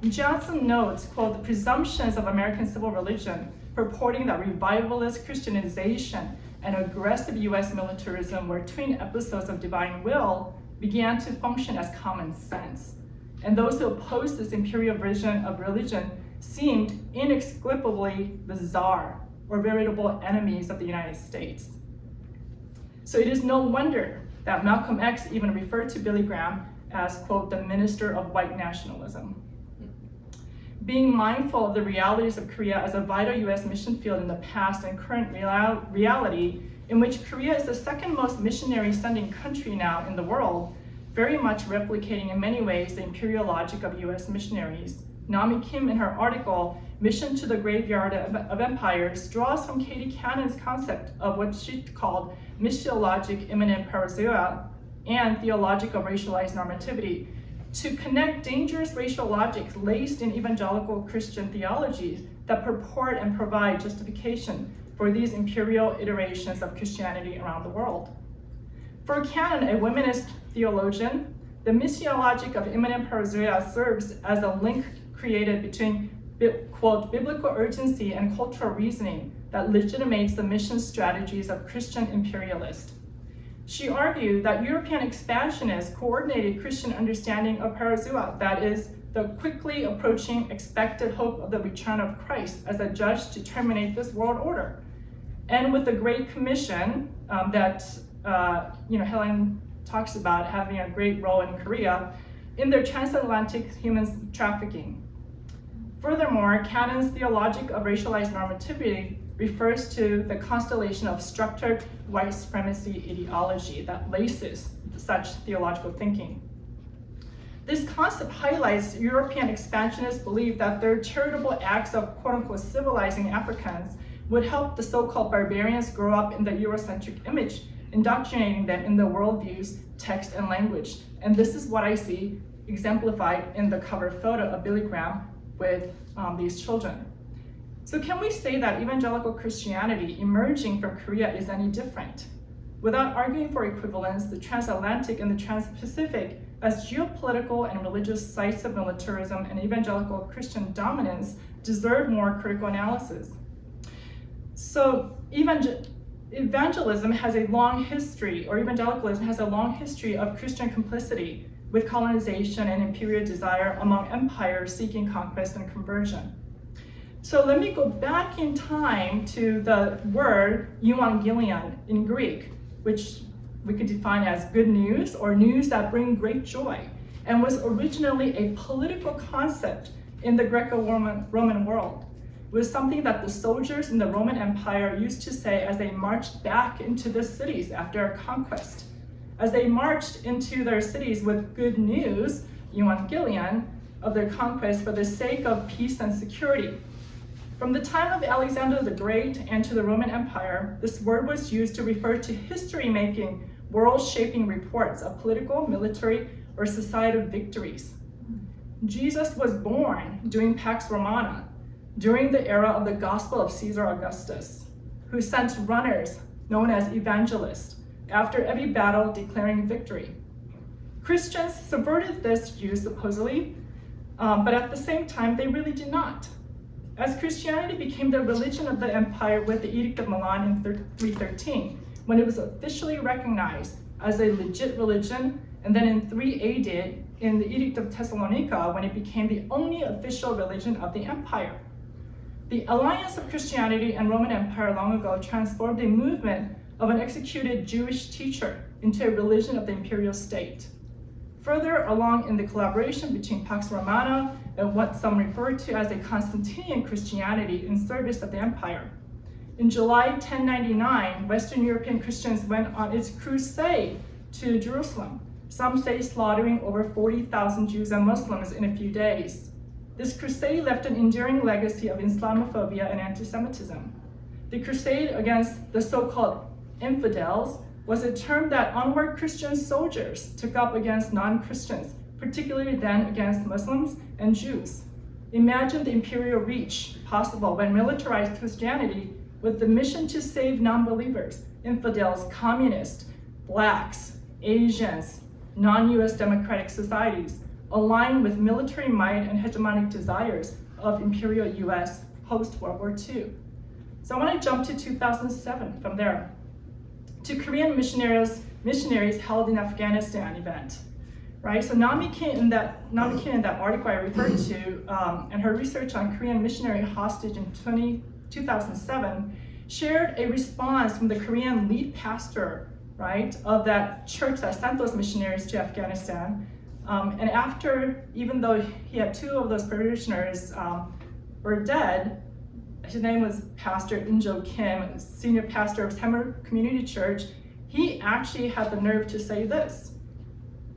Johnson notes, quote, the presumptions of American civil religion purporting that revivalist Christianization and aggressive US militarism were twin episodes of divine will began to function as common sense. And those who opposed this imperial vision of religion seemed inexplicably bizarre or veritable enemies of the United States. So it is no wonder that Malcolm X even referred to Billy Graham as, quote, the minister of white nationalism. Being mindful of the realities of Korea as a vital US mission field in the past and current reality, in which Korea is the second most missionary sending country now in the world, very much replicating in many ways the imperial logic of US missionaries. Naomi Kim, in her article, Mission to the Graveyard of Empires, draws from Katie Cannon's concept of what she called missiologic immanent parrhesia and theological racialized normativity to connect dangerous racial logics laced in evangelical Christian theologies that purport and provide justification for these imperial iterations of Christianity around the world. For Cannon, a womanist theologian, the missiologic of immanent parrhesia serves as a link created between, quote, biblical urgency and cultural reasoning that legitimates the mission strategies of Christian imperialists. She argued that European expansionists coordinated Christian understanding of parrhesia, that is, the quickly approaching expected hope of the return of Christ as a judge to terminate this world order. And with the Great Commission that Helen talks about having a great role in Korea, in their transatlantic human trafficking. Furthermore, Cannon's theologic of racialized normativity refers to the constellation of structured white supremacy ideology that laces such theological thinking. This concept highlights European expansionists' belief that their charitable acts of quote-unquote civilizing Africans would help the so-called barbarians grow up in the Eurocentric image, indoctrinating them in the worldviews, text, and language. And this is what I see exemplified in the cover photo of Billy Graham with these children. So can we say that evangelical Christianity emerging from Korea is any different? Without arguing for equivalence, the transatlantic and the transpacific as geopolitical and religious sites of militarism and evangelical Christian dominance deserve more critical analysis. So evangelism has a long history, or evangelicalism has a long history of Christian complicity with colonization and imperial desire among empires seeking conquest and conversion. So let me go back in time to the word evangelion in Greek, which we could define as good news or news that bring great joy, and was originally a political concept in the Greco-Roman world. It was something that the soldiers in the Roman Empire used to say as they marched back into the cities after a conquest. As they marched into their cities with good news, evangelion, of their conquest for the sake of peace and security. From the time of Alexander the Great and to the Roman Empire, this word was used to refer to history-making, world-shaping reports of political, military, or societal victories. Jesus was born during Pax Romana, during the era of the Gospel of Caesar Augustus, who sent runners known as evangelists after every battle declaring victory. Christians subverted this view supposedly, but at the same time, they really did not. As Christianity became the religion of the empire with the Edict of Milan in 313, when it was officially recognized as a legit religion, and then in 3 AD, in the Edict of Thessalonica, when it became the only official religion of the empire. The alliance of Christianity and Roman Empire long ago transformed a movement of an executed Jewish teacher into a religion of the imperial state. Further along in the collaboration between Pax Romana and what some refer to as a Constantinian Christianity in service of the empire. In July 1099, Western European Christians went on its crusade to Jerusalem, some say slaughtering over 40,000 Jews and Muslims in a few days. This crusade left an enduring legacy of Islamophobia and anti-Semitism. The crusade against the so-called infidels was a term that onward Christian soldiers took up against non-Christians, particularly then against Muslims and Jews. Imagine the imperial reach possible when militarized Christianity, with the mission to save non-believers, infidels, communists, blacks, Asians, non-US democratic societies, aligned with military might and hegemonic desires of imperial US post-World War II. So I want to jump to 2007 from there, to Korean missionaries held in Afghanistan event, right? So Nami Kim in that article I referred to, and her research on Korean missionary hostage in 2007, shared a response from the Korean lead pastor, right, of that church that sent those missionaries to Afghanistan. And after, even though he had 2 of those parishioners were dead, his name was Pastor Angie Kim, senior pastor of Semur Community Church, he actually had the nerve to say this,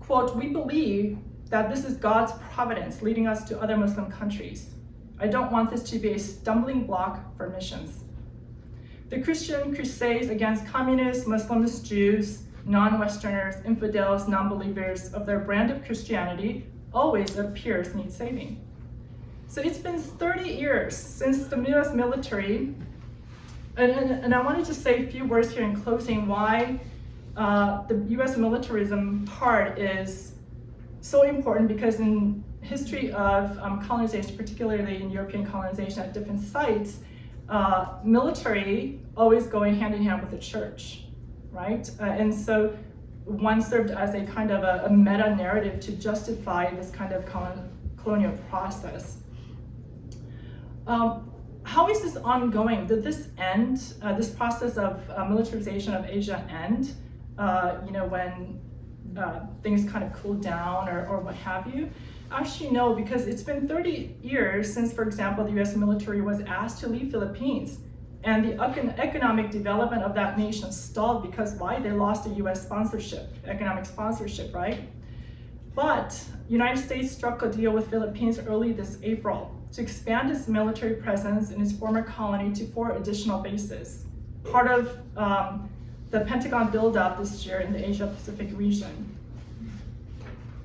quote, "We believe that this is God's providence leading us to other Muslim countries. I don't want this to be a stumbling block for missions." The Christian crusades against communists, Muslims, Jews, non-Westerners, infidels, non-believers of their brand of Christianity always appears need saving. So it's been 30 years since the US military, and I wanted to say a few words here in closing why the US militarism part is so important, because in history of colonization, particularly in European colonization at different sites, military always going hand in hand with the church, right? And so one served as a kind of a meta narrative to justify this kind of colonial process. How is this ongoing? Did this end, this process of militarization of Asia end, when things kind of cooled down or what have you? Actually, no, because it's been 30 years since, for example, the US military was asked to leave Philippines, and the economic development of that nation stalled because why? They lost the US sponsorship, economic sponsorship, right? But United States struck a deal with Philippines early this April to expand its military presence in its former colony to 4 additional bases, part of the Pentagon buildup this year in the Asia-Pacific region.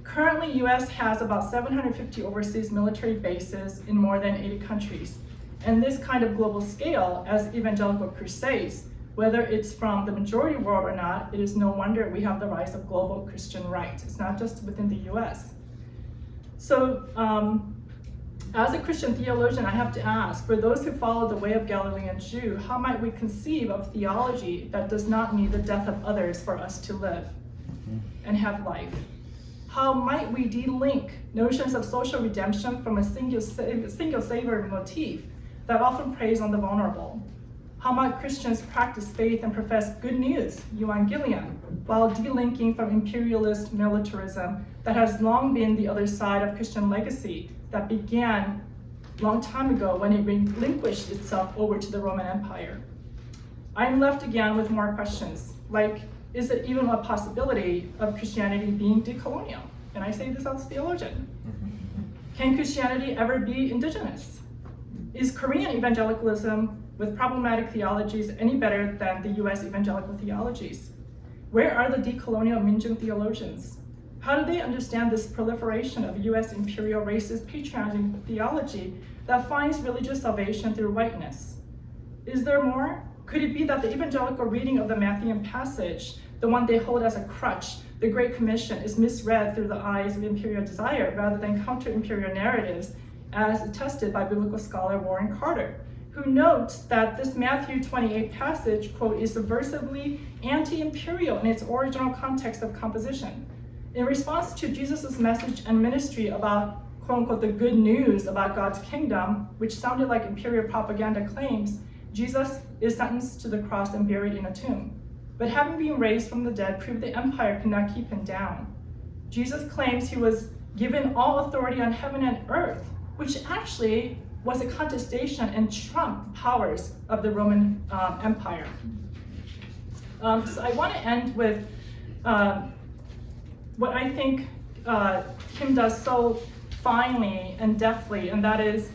Currently, US has about 750 overseas military bases in more than 80 countries. And this kind of global scale, as evangelical crusades, whether it's from the majority world or not, it is no wonder we have the rise of global Christian right. It's not just within the US. So, as a Christian theologian, I have to ask, for those who follow the way of Galilean Jew, how might we conceive of theology that does not need the death of others for us to live and have life? How might we de-link notions of social redemption from a single savior motif that often preys on the vulnerable? How might Christians practice faith and profess good news, evangelion, while de-linking from imperialist militarism that has long been the other side of Christian legacy that began a long time ago when it relinquished itself over to the Roman Empire? I'm left again with more questions, like, is it even a possibility of Christianity being decolonial? And I say this as a theologian. Can Christianity ever be indigenous? Is Korean evangelicalism with problematic theologies any better than the US evangelical theologies? Where are the decolonial Minjung theologians? How do they understand this proliferation of US imperial racist patronizing theology that finds religious salvation through whiteness? Is there more? Could it be that the evangelical reading of the Matthean passage, the one they hold as a crutch, the Great Commission, is misread through the eyes of imperial desire rather than counter-imperial narratives, as attested by biblical scholar Warren Carter, who notes that this Matthew 28 passage, quote, is subversively anti-imperial in its original context of composition. In response to Jesus' message and ministry about, quote unquote, the good news about God's kingdom, which sounded like imperial propaganda claims, Jesus is sentenced to the cross and buried in a tomb. But having been raised from the dead proved the empire could not keep him down. Jesus claims he was given all authority on heaven and earth, which actually was a contestation and trumped powers of the Roman Empire. So I want to end with what I think Kim does so finely and deftly, and that is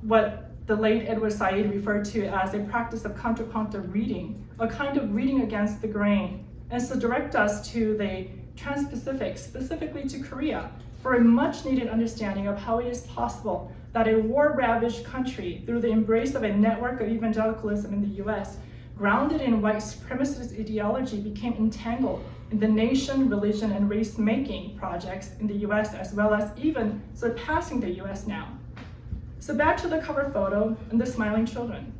what the late Edward Said referred to as a practice of counterpunctive reading, a kind of reading against the grain, and so direct us to the Trans-Pacific, specifically to Korea, for a much needed understanding of how it is possible that a war-ravaged country, through the embrace of a network of evangelicalism in the US, grounded in white supremacist ideology, became entangled in the nation, religion, and race-making projects in the US, as well as even surpassing the US now. So back to the cover photo and the smiling children.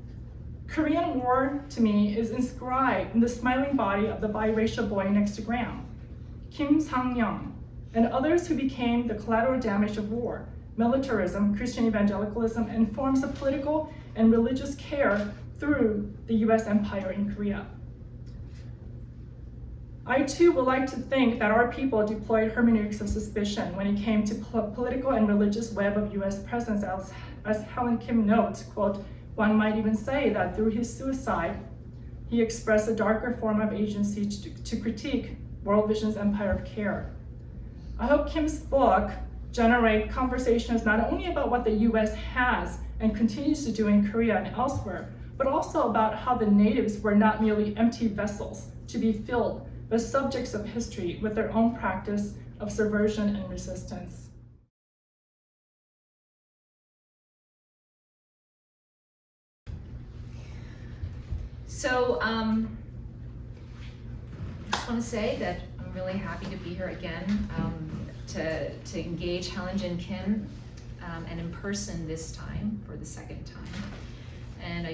Korean War, to me, is inscribed in the smiling body of the biracial boy next to Graham, Kim Sang-young, and others who became the collateral damage of war, militarism, Christian evangelicalism, and forms of political and religious care through the US empire in Korea. I too would like to think that our people deployed hermeneutics of suspicion when it came to political and religious web of US presence, as Helen Kim notes, quote, "One might even say that through his suicide, he expressed a darker form of agency to critique World Vision's empire of care." I hope Kim's book generate conversations not only about what the US has and continues to do in Korea and elsewhere, but also about how the natives were not merely empty vessels to be filled, but subjects of history with their own practice of subversion and resistance. So I just want to say that I'm really happy to be here again to engage Helen Jin Kim and in person this time for the second time. And I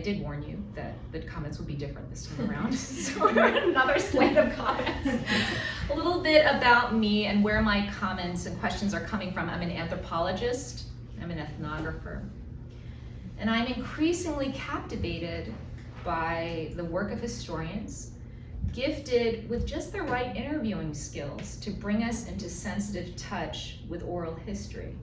did warn you that the comments would be different this time around. So another slate of comments. A little bit about me and where my comments and questions are coming from. I'm an anthropologist, I'm an ethnographer, and I'm increasingly captivated by the work of historians, gifted with just the right interviewing skills to bring us into sensitive touch with oral history.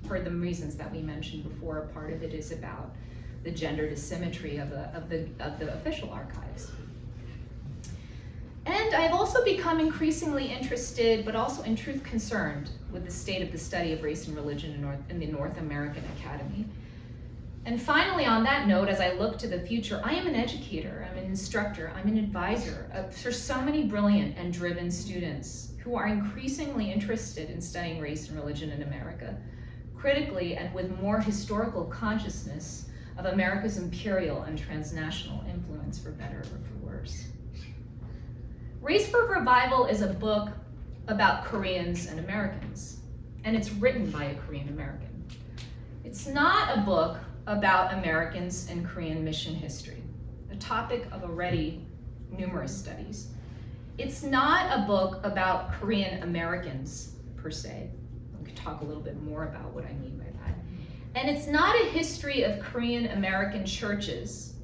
For the reasons that we mentioned before, part of it is about the gendered asymmetry of the official archives. And I've also become increasingly interested, but also in truth concerned, with the state of the study of race and religion in the North American Academy. And finally, on that note, as I look to the future, I am an educator, I'm an instructor, I'm an advisor for so many brilliant and driven students who are increasingly interested in studying race and religion in America, critically and with more historical consciousness of America's imperial and transnational influence, for better or for worse. Race for Revival is a book about Koreans and Americans, and it's written by a Korean American. It's not a book about Americans and Korean mission history, a topic of already numerous studies. It's not a book about Korean Americans, per se. We could talk a little bit more about what I mean by that. And it's not a history of Korean American churches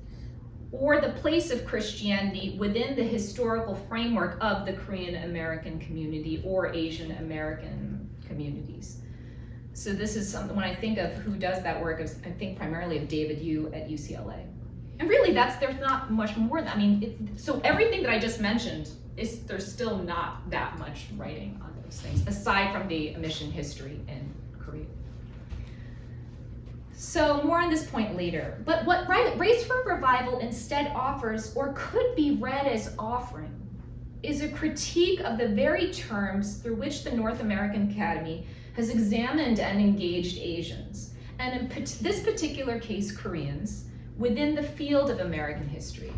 or the place of Christianity within the historical framework of the Korean American community or Asian American communities. So this is something, when I think of who does that work, I think primarily of David Yu at UCLA. And really, there's not much more. I mean, so everything that I just mentioned, there's still not that much writing on those things, aside from the mission history in Korea. So more on this point later. But what Race for Revival instead offers, or could be read as offering, is a critique of the very terms through which the North American Academy has examined and engaged Asians, and in this particular case, Koreans, within the field of American history.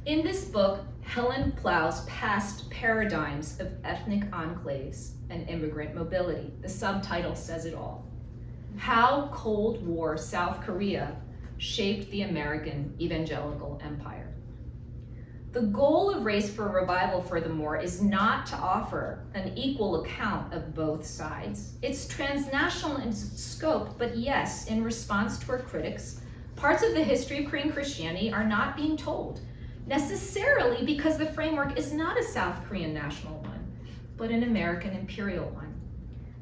In this book, Helen plows past paradigms of ethnic enclaves and immigrant mobility. The subtitle says it all. How Cold War South Korea shaped the American evangelical empire. The goal of Race for Revival, furthermore, is not to offer an equal account of both sides. It's transnational in scope, but yes, in response to our critics, parts of the history of Korean Christianity are not being told, necessarily because the framework is not a South Korean national one, but an American imperial one.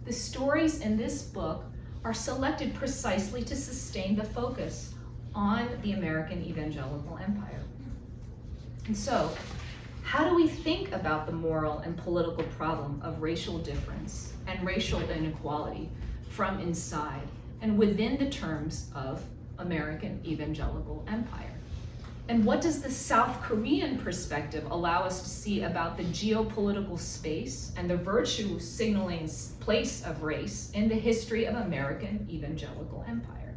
The stories in this book are selected precisely to sustain the focus on the American evangelical empire. And so, how do we think about the moral and political problem of racial difference and racial inequality from inside and within the terms of American evangelical empire. And what does the South Korean perspective allow us to see about the geopolitical space and the virtue signaling place of race in the history of American evangelical empire?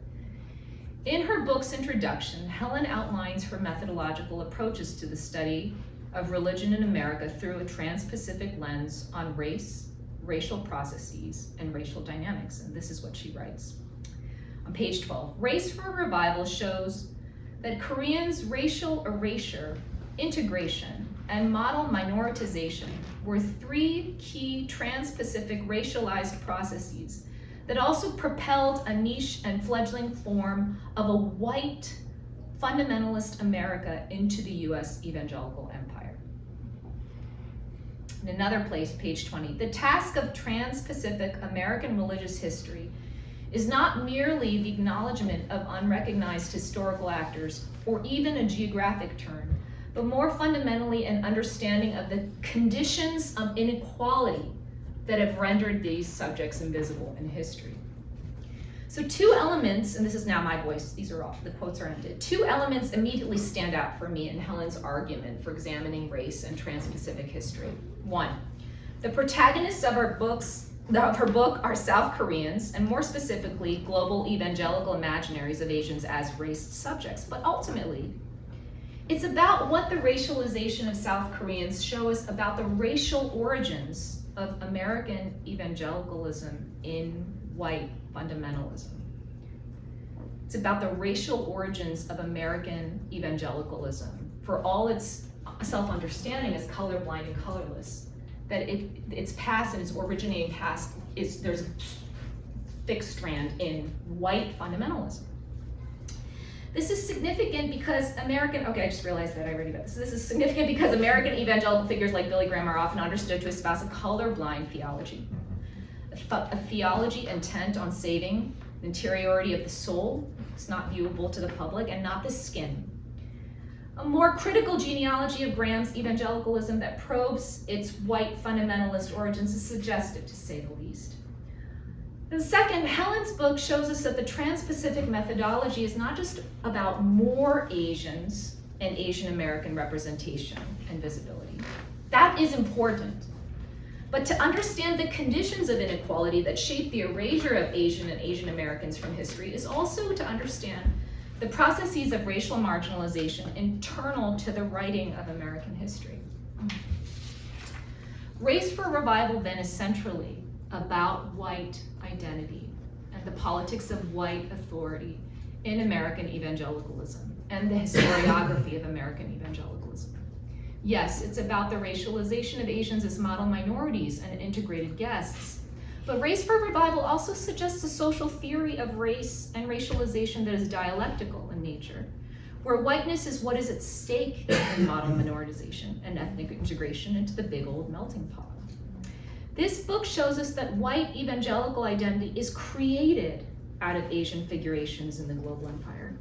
In her book's introduction, Helen outlines her methodological approaches to the study of religion in America through a transpacific lens on race, racial processes, and racial dynamics. And this is what she writes. On page 12, Race for Revival shows that Koreans' racial erasure, integration, and model minoritization were three key trans-Pacific racialized processes that also propelled a niche and fledgling form of a white fundamentalist America into the US evangelical empire. In another place, page 20, the task of trans-Pacific American religious history is not merely the acknowledgement of unrecognized historical actors or even a geographic turn, but more fundamentally an understanding of the conditions of inequality that have rendered these subjects invisible in history. So two elements, and this is now my voice, these are all, the quotes are ended. Two elements immediately stand out for me in Helen's argument for examining race and trans-Pacific history. One, the protagonists of her book are South Koreans, and more specifically, global evangelical imaginaries of Asians as race subjects. But ultimately, it's about what the racialization of South Koreans show us about the racial origins of American evangelicalism in white fundamentalism. It's about the racial origins of American evangelicalism. For all its self-understanding as colorblind and colorless, that its past and its originating past there's a fixed strand in white fundamentalism. This is significant because I just realized that I already read this. This is significant because American evangelical figures like Billy Graham are often understood to espouse a colorblind theology, a theology intent on saving the interiority of the soul. It's not viewable to the public, and not the skin. A more critical genealogy of Graham's evangelicalism that probes its white fundamentalist origins is suggestive, to say the least. And second, Helen's book shows us that the trans-Pacific methodology is not just about more Asians and Asian American representation and visibility. That is important. But to understand the conditions of inequality that shape the erasure of Asian and Asian Americans from history is also to understand the processes of racial marginalization internal to the writing of American history. Race for Revival then is centrally about white identity and the politics of white authority in American evangelicalism and the historiography of American evangelicalism. Yes, it's about the racialization of Asians as model minorities and integrated guests. But Race for Revival also suggests a social theory of race and racialization that is dialectical in nature, where whiteness is what is at stake in model minoritization and ethnic integration into the big old melting pot. This book shows us that white evangelical identity is created out of Asian figurations in the global empire,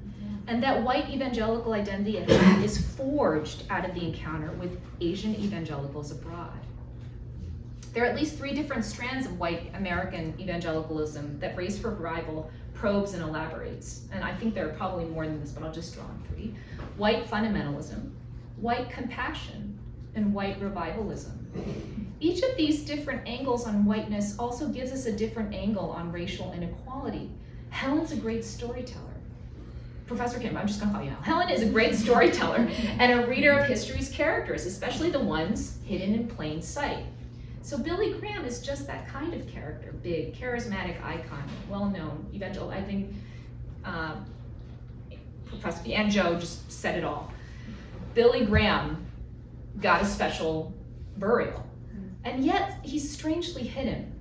and that white evangelical identity is forged out of the encounter with Asian evangelicals abroad. There are at least three different strands of white American evangelicalism that Race for Revival probes and elaborates. And I think there are probably more than this, but I'll just draw on three. White fundamentalism, white compassion, and white revivalism. Each of these different angles on whiteness also gives us a different angle on racial inequality. Helen's a great storyteller. Professor Kim, I'm just gonna call you now. Helen is a great storyteller and a reader of history's characters, especially the ones hidden in plain sight. So Billy Graham is just that kind of character, big, charismatic icon, well-known, evangelical. I think Professor Angie Joh just said it all. Billy Graham got a special burial, and yet he's strangely hidden.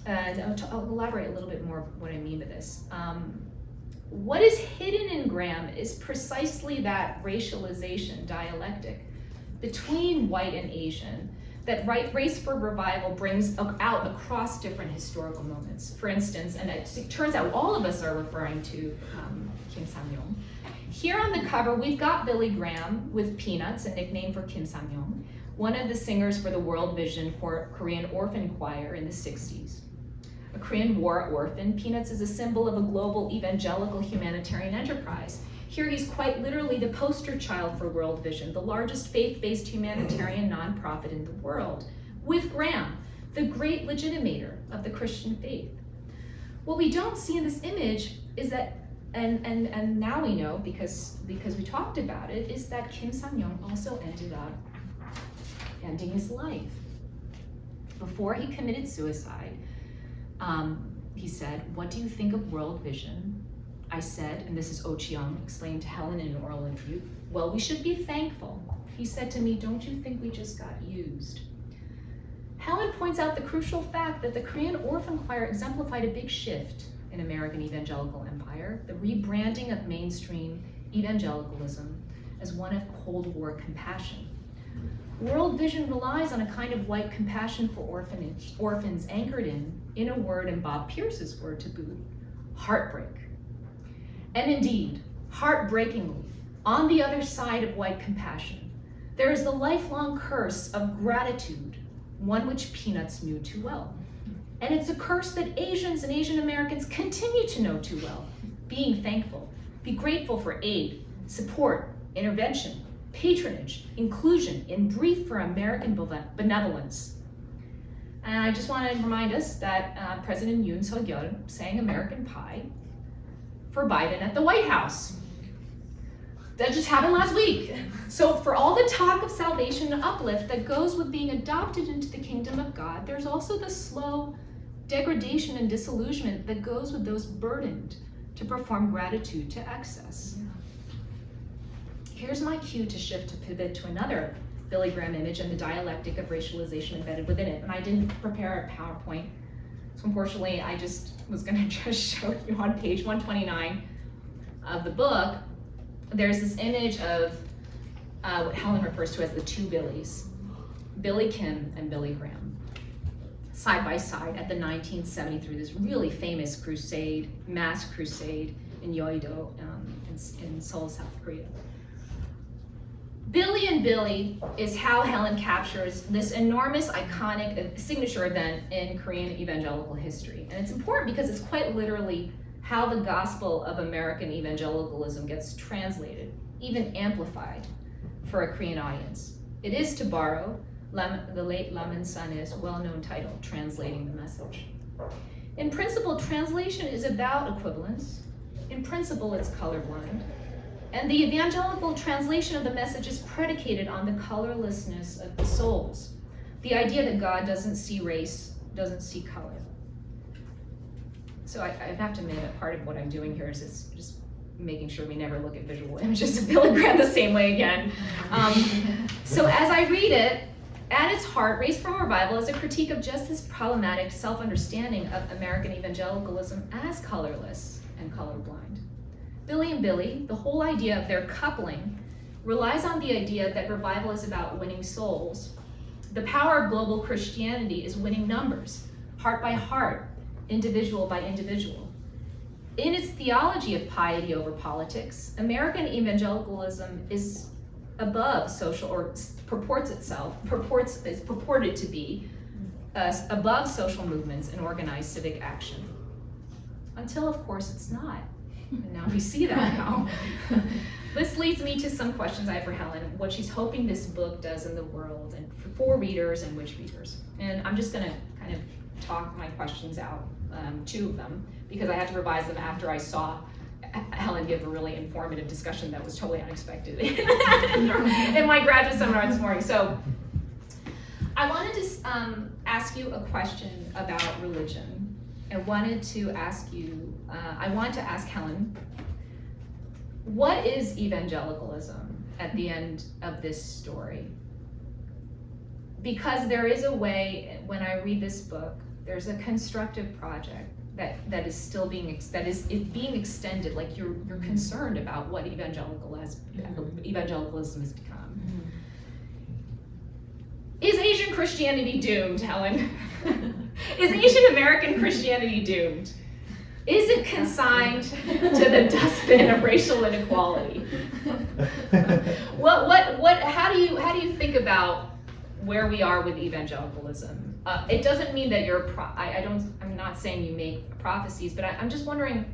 And I'll elaborate a little bit more what I mean by this. What is hidden in Graham is precisely that racialization dialectic between white and Asian that Race for Revival brings out across different historical moments. For instance, and it turns out all of us are referring to Kim Sam-yong. Here on the cover, we've got Billy Graham with Peanuts, a nickname for Kim Sam-yong, one of the singers for the World Vision Korean Orphan Choir in the 60s. a Korean war orphan, Peanuts is a symbol of a global evangelical humanitarian enterprise. Here he's quite literally the poster child for World Vision, the largest faith-based humanitarian nonprofit in the world, with Graham, the great legitimator of the Christian faith. What we don't see in this image is that, and now we know because we talked about it, is that Kim Sang-young also ended up ending his life. Before he committed suicide, he said, "What do you think of World Vision?" I said, and this is Oh Cheong explained to Helen in an oral interview, "Well, we should be thankful." He said to me, "Don't you think we just got used?" Helen points out the crucial fact that the Korean Orphan Choir exemplified a big shift in American evangelical empire, the rebranding of mainstream evangelicalism as one of Cold War compassion. World Vision relies on a kind of white compassion for orphans anchored in a word, and Bob Pierce's word to boot, heartbreak. And indeed, heartbreakingly, on the other side of white compassion, there is the lifelong curse of gratitude, one which Peanuts knew too well. And it's a curse that Asians and Asian Americans continue to know too well. Being thankful, be grateful for aid, support, intervention, patronage, inclusion, in brief for American benevolence. And I just want to remind us that President Yoon Suk-yeol sang American Pie for Biden at the White House. That just happened last week. So for all the talk of salvation and uplift that goes with being adopted into the kingdom of God, there's also the slow degradation and disillusionment that goes with those burdened to perform gratitude to excess. Here's my cue to shift to pivot to another Billy Graham image and the dialectic of racialization embedded within it. And I didn't prepare a PowerPoint, so unfortunately I just was gonna just show you on page 129 of the book. There's this image of what Helen refers to as the two Billies, Billy Kim and Billy Graham, side by side at the 1973, this really famous crusade, mass crusade in Yeouido in Seoul, South Korea. Billy and Billy is how Helen captures this enormous, iconic signature event in Korean evangelical history. And it's important because it's quite literally how the gospel of American evangelicalism gets translated, even amplified for a Korean audience. It is, to borrow the late Lam Sane's well-known title, Translating the Message. In principle, translation is about equivalence. In principle, it's colorblind. And the evangelical translation of the message is predicated on the colorlessness of the souls. The idea that God doesn't see race, doesn't see color. So I have to admit that part of what I'm doing here is just making sure we never look at visual images of Billy Graham the same way again. So as I read it, at its heart, Race for Revival is a critique of just this problematic self-understanding of American evangelicalism as colorless and colorblind. Billy and Billy, the whole idea of their coupling, relies on the idea that revival is about winning souls. The power of global Christianity is winning numbers, heart by heart, individual by individual. In its theology of piety over politics, American evangelicalism is above social, or is purported to be above social movements and organized civic action. Until, of course, it's not. And now we see that now. This leads me to some questions I have for Helen, what she's hoping this book does in the world, and for readers and which readers. And I'm just gonna kind of talk my questions out, two of them, because I had to revise them after I saw Helen give a really informative discussion that was totally unexpected in my graduate seminar this morning. So I wanted to ask you a question about religion. I wanted to ask Helen, what is evangelicalism at the end of this story? Because there is a way, when I read this book, there's a constructive project that is still being extended. Like you're concerned about what evangelicalism has become. Is Asian Christianity doomed, Helen? Is Asian American Christianity doomed? Is it consigned to the dustbin of racial inequality? How do you think about where we are with evangelicalism? it doesn't mean that you're, I'm not saying you make prophecies, but I'm just wondering,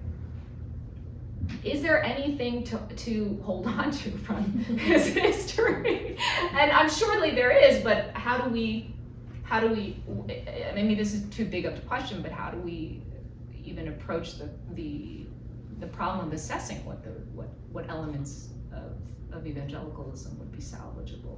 is there anything to hold on to from his history? And I'm surely there is, but how do we, I mean, this is too big of a question, but how do we even approach the problem of assessing what elements of evangelicalism would be salvageable?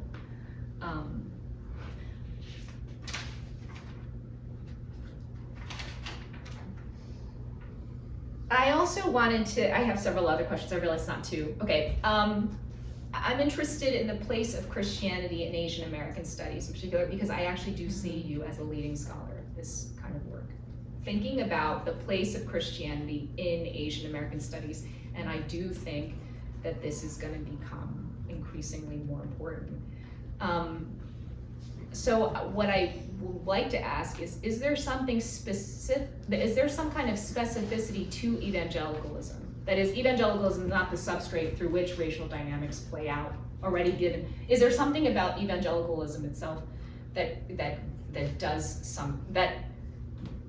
I also wanted to, I have several other questions, I realize not two. Okay, I'm interested in the place of Christianity in Asian American studies in particular, because I actually do see you as a leading scholar of this kind of work. Thinking about the place of Christianity in Asian American studies, and I do think that this is going to become increasingly more important. So what I would like to ask is there something specific, is there some kind of specificity to evangelicalism? That is, evangelicalism is not the substrate through which racial dynamics play out already given. Is there something about evangelicalism itself that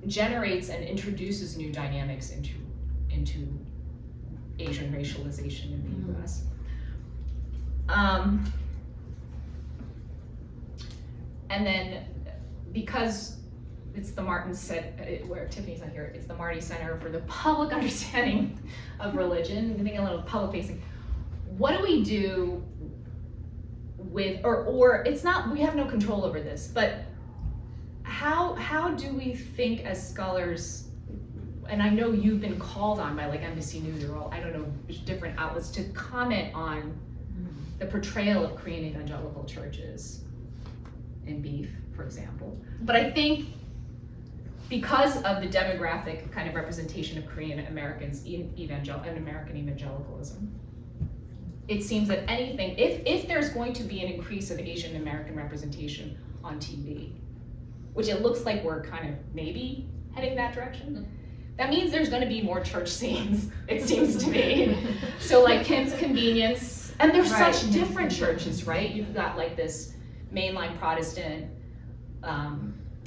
generates and introduces new dynamics into Asian racialization in the US? And then, because it's the Martin where Tiffany's not here, it's the Marty Center for the Public Understanding of Religion, I think a little public facing. What do we do with, or it's not, we have no control over this, but how do we think as scholars, and I know you've been called on by like Embassy News or all, I don't know, different outlets to comment on the portrayal of Korean evangelical churches in Beef, for example. But I think because of the demographic kind of representation of Korean Americans in American evangelicalism, it seems that anything, if there's going to be an increase of Asian American representation on TV, which it looks like we're kind of maybe heading that direction, that means there's going to be more church scenes, it seems to me. So like Kim's Convenience, and there's such different churches, right? You've got like this mainline Protestant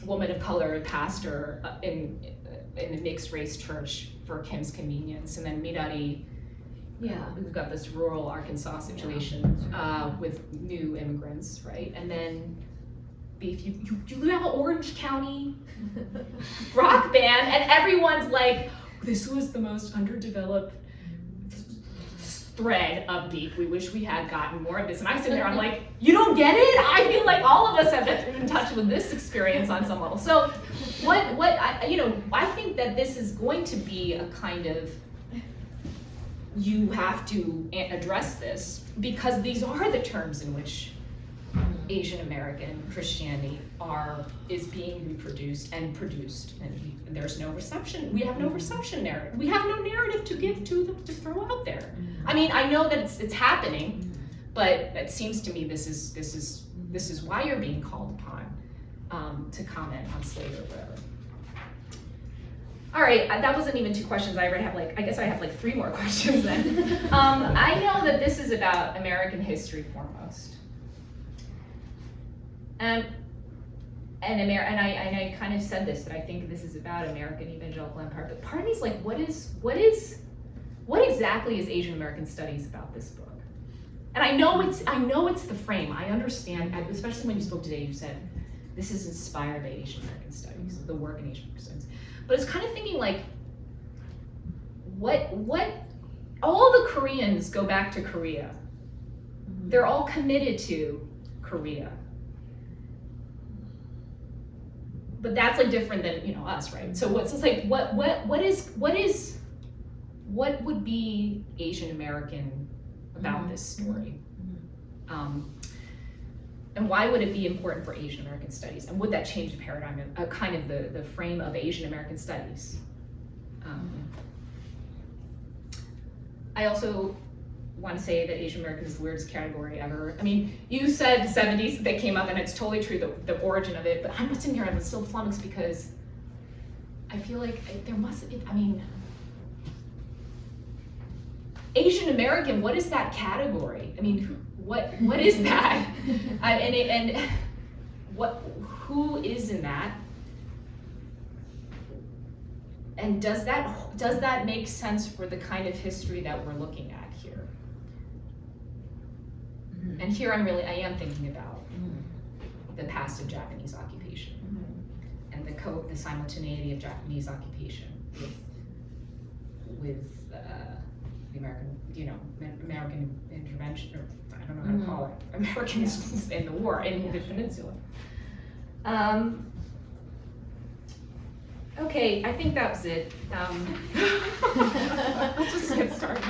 woman of color pastor in a mixed race church for Kim's Convenience, and then Mirari, we've got this rural Arkansas situation with new immigrants, right? And then Beef, you have an Orange County rock band, and everyone's like, this was the most underdeveloped thread of Beef. We wish we had gotten more of this. And I'm sitting there, I'm like, you don't get it? I feel like all of us have been in touch with this experience on some level. So I think that this is going to be a kind of, you have to address this, because these are the terms in which Asian American Christianity is being reproduced and produced, and there's no reception. We have no reception narrative. We have no narrative to give to them, to throw out there. I mean, I know that it's happening, but it seems to me this is why you're being called upon to comment on Slate or whatever. All right, that wasn't even 2 questions. I already have I guess I have 3 more questions then. I know that this is about American history foremost. And I kind of said this, that I think this is about American evangelical empire, but part of me is like, what exactly is Asian American studies about this book? And I know it's the frame. I understand, especially when you spoke today, you said this is inspired by Asian American studies, the work in Asian American studies. But it's kind of thinking like, what all the Koreans go back to Korea. They're all committed to Korea. But that's different than us, right? So what would be Asian American about this story? And why would it be important for Asian American studies? And would that change the paradigm, kind of the frame of Asian American studies? I also want to say that Asian American is the weirdest category ever. I mean, you said 70s that came up, and it's totally true, the origin of it, but I'm sitting here and I'm still flummoxed because I feel like there must be, Asian American, what is that category? I mean, what is that? Who is in that? And does that make sense for the kind of history that we're looking at here? Mhm. And here I am thinking about Mhm. the past of Japanese occupation and the simultaneity of Japanese occupation with the American intervention, or I don't know how to call it, Americans in the war in the peninsula. Okay, I think that was it. Let's just get started.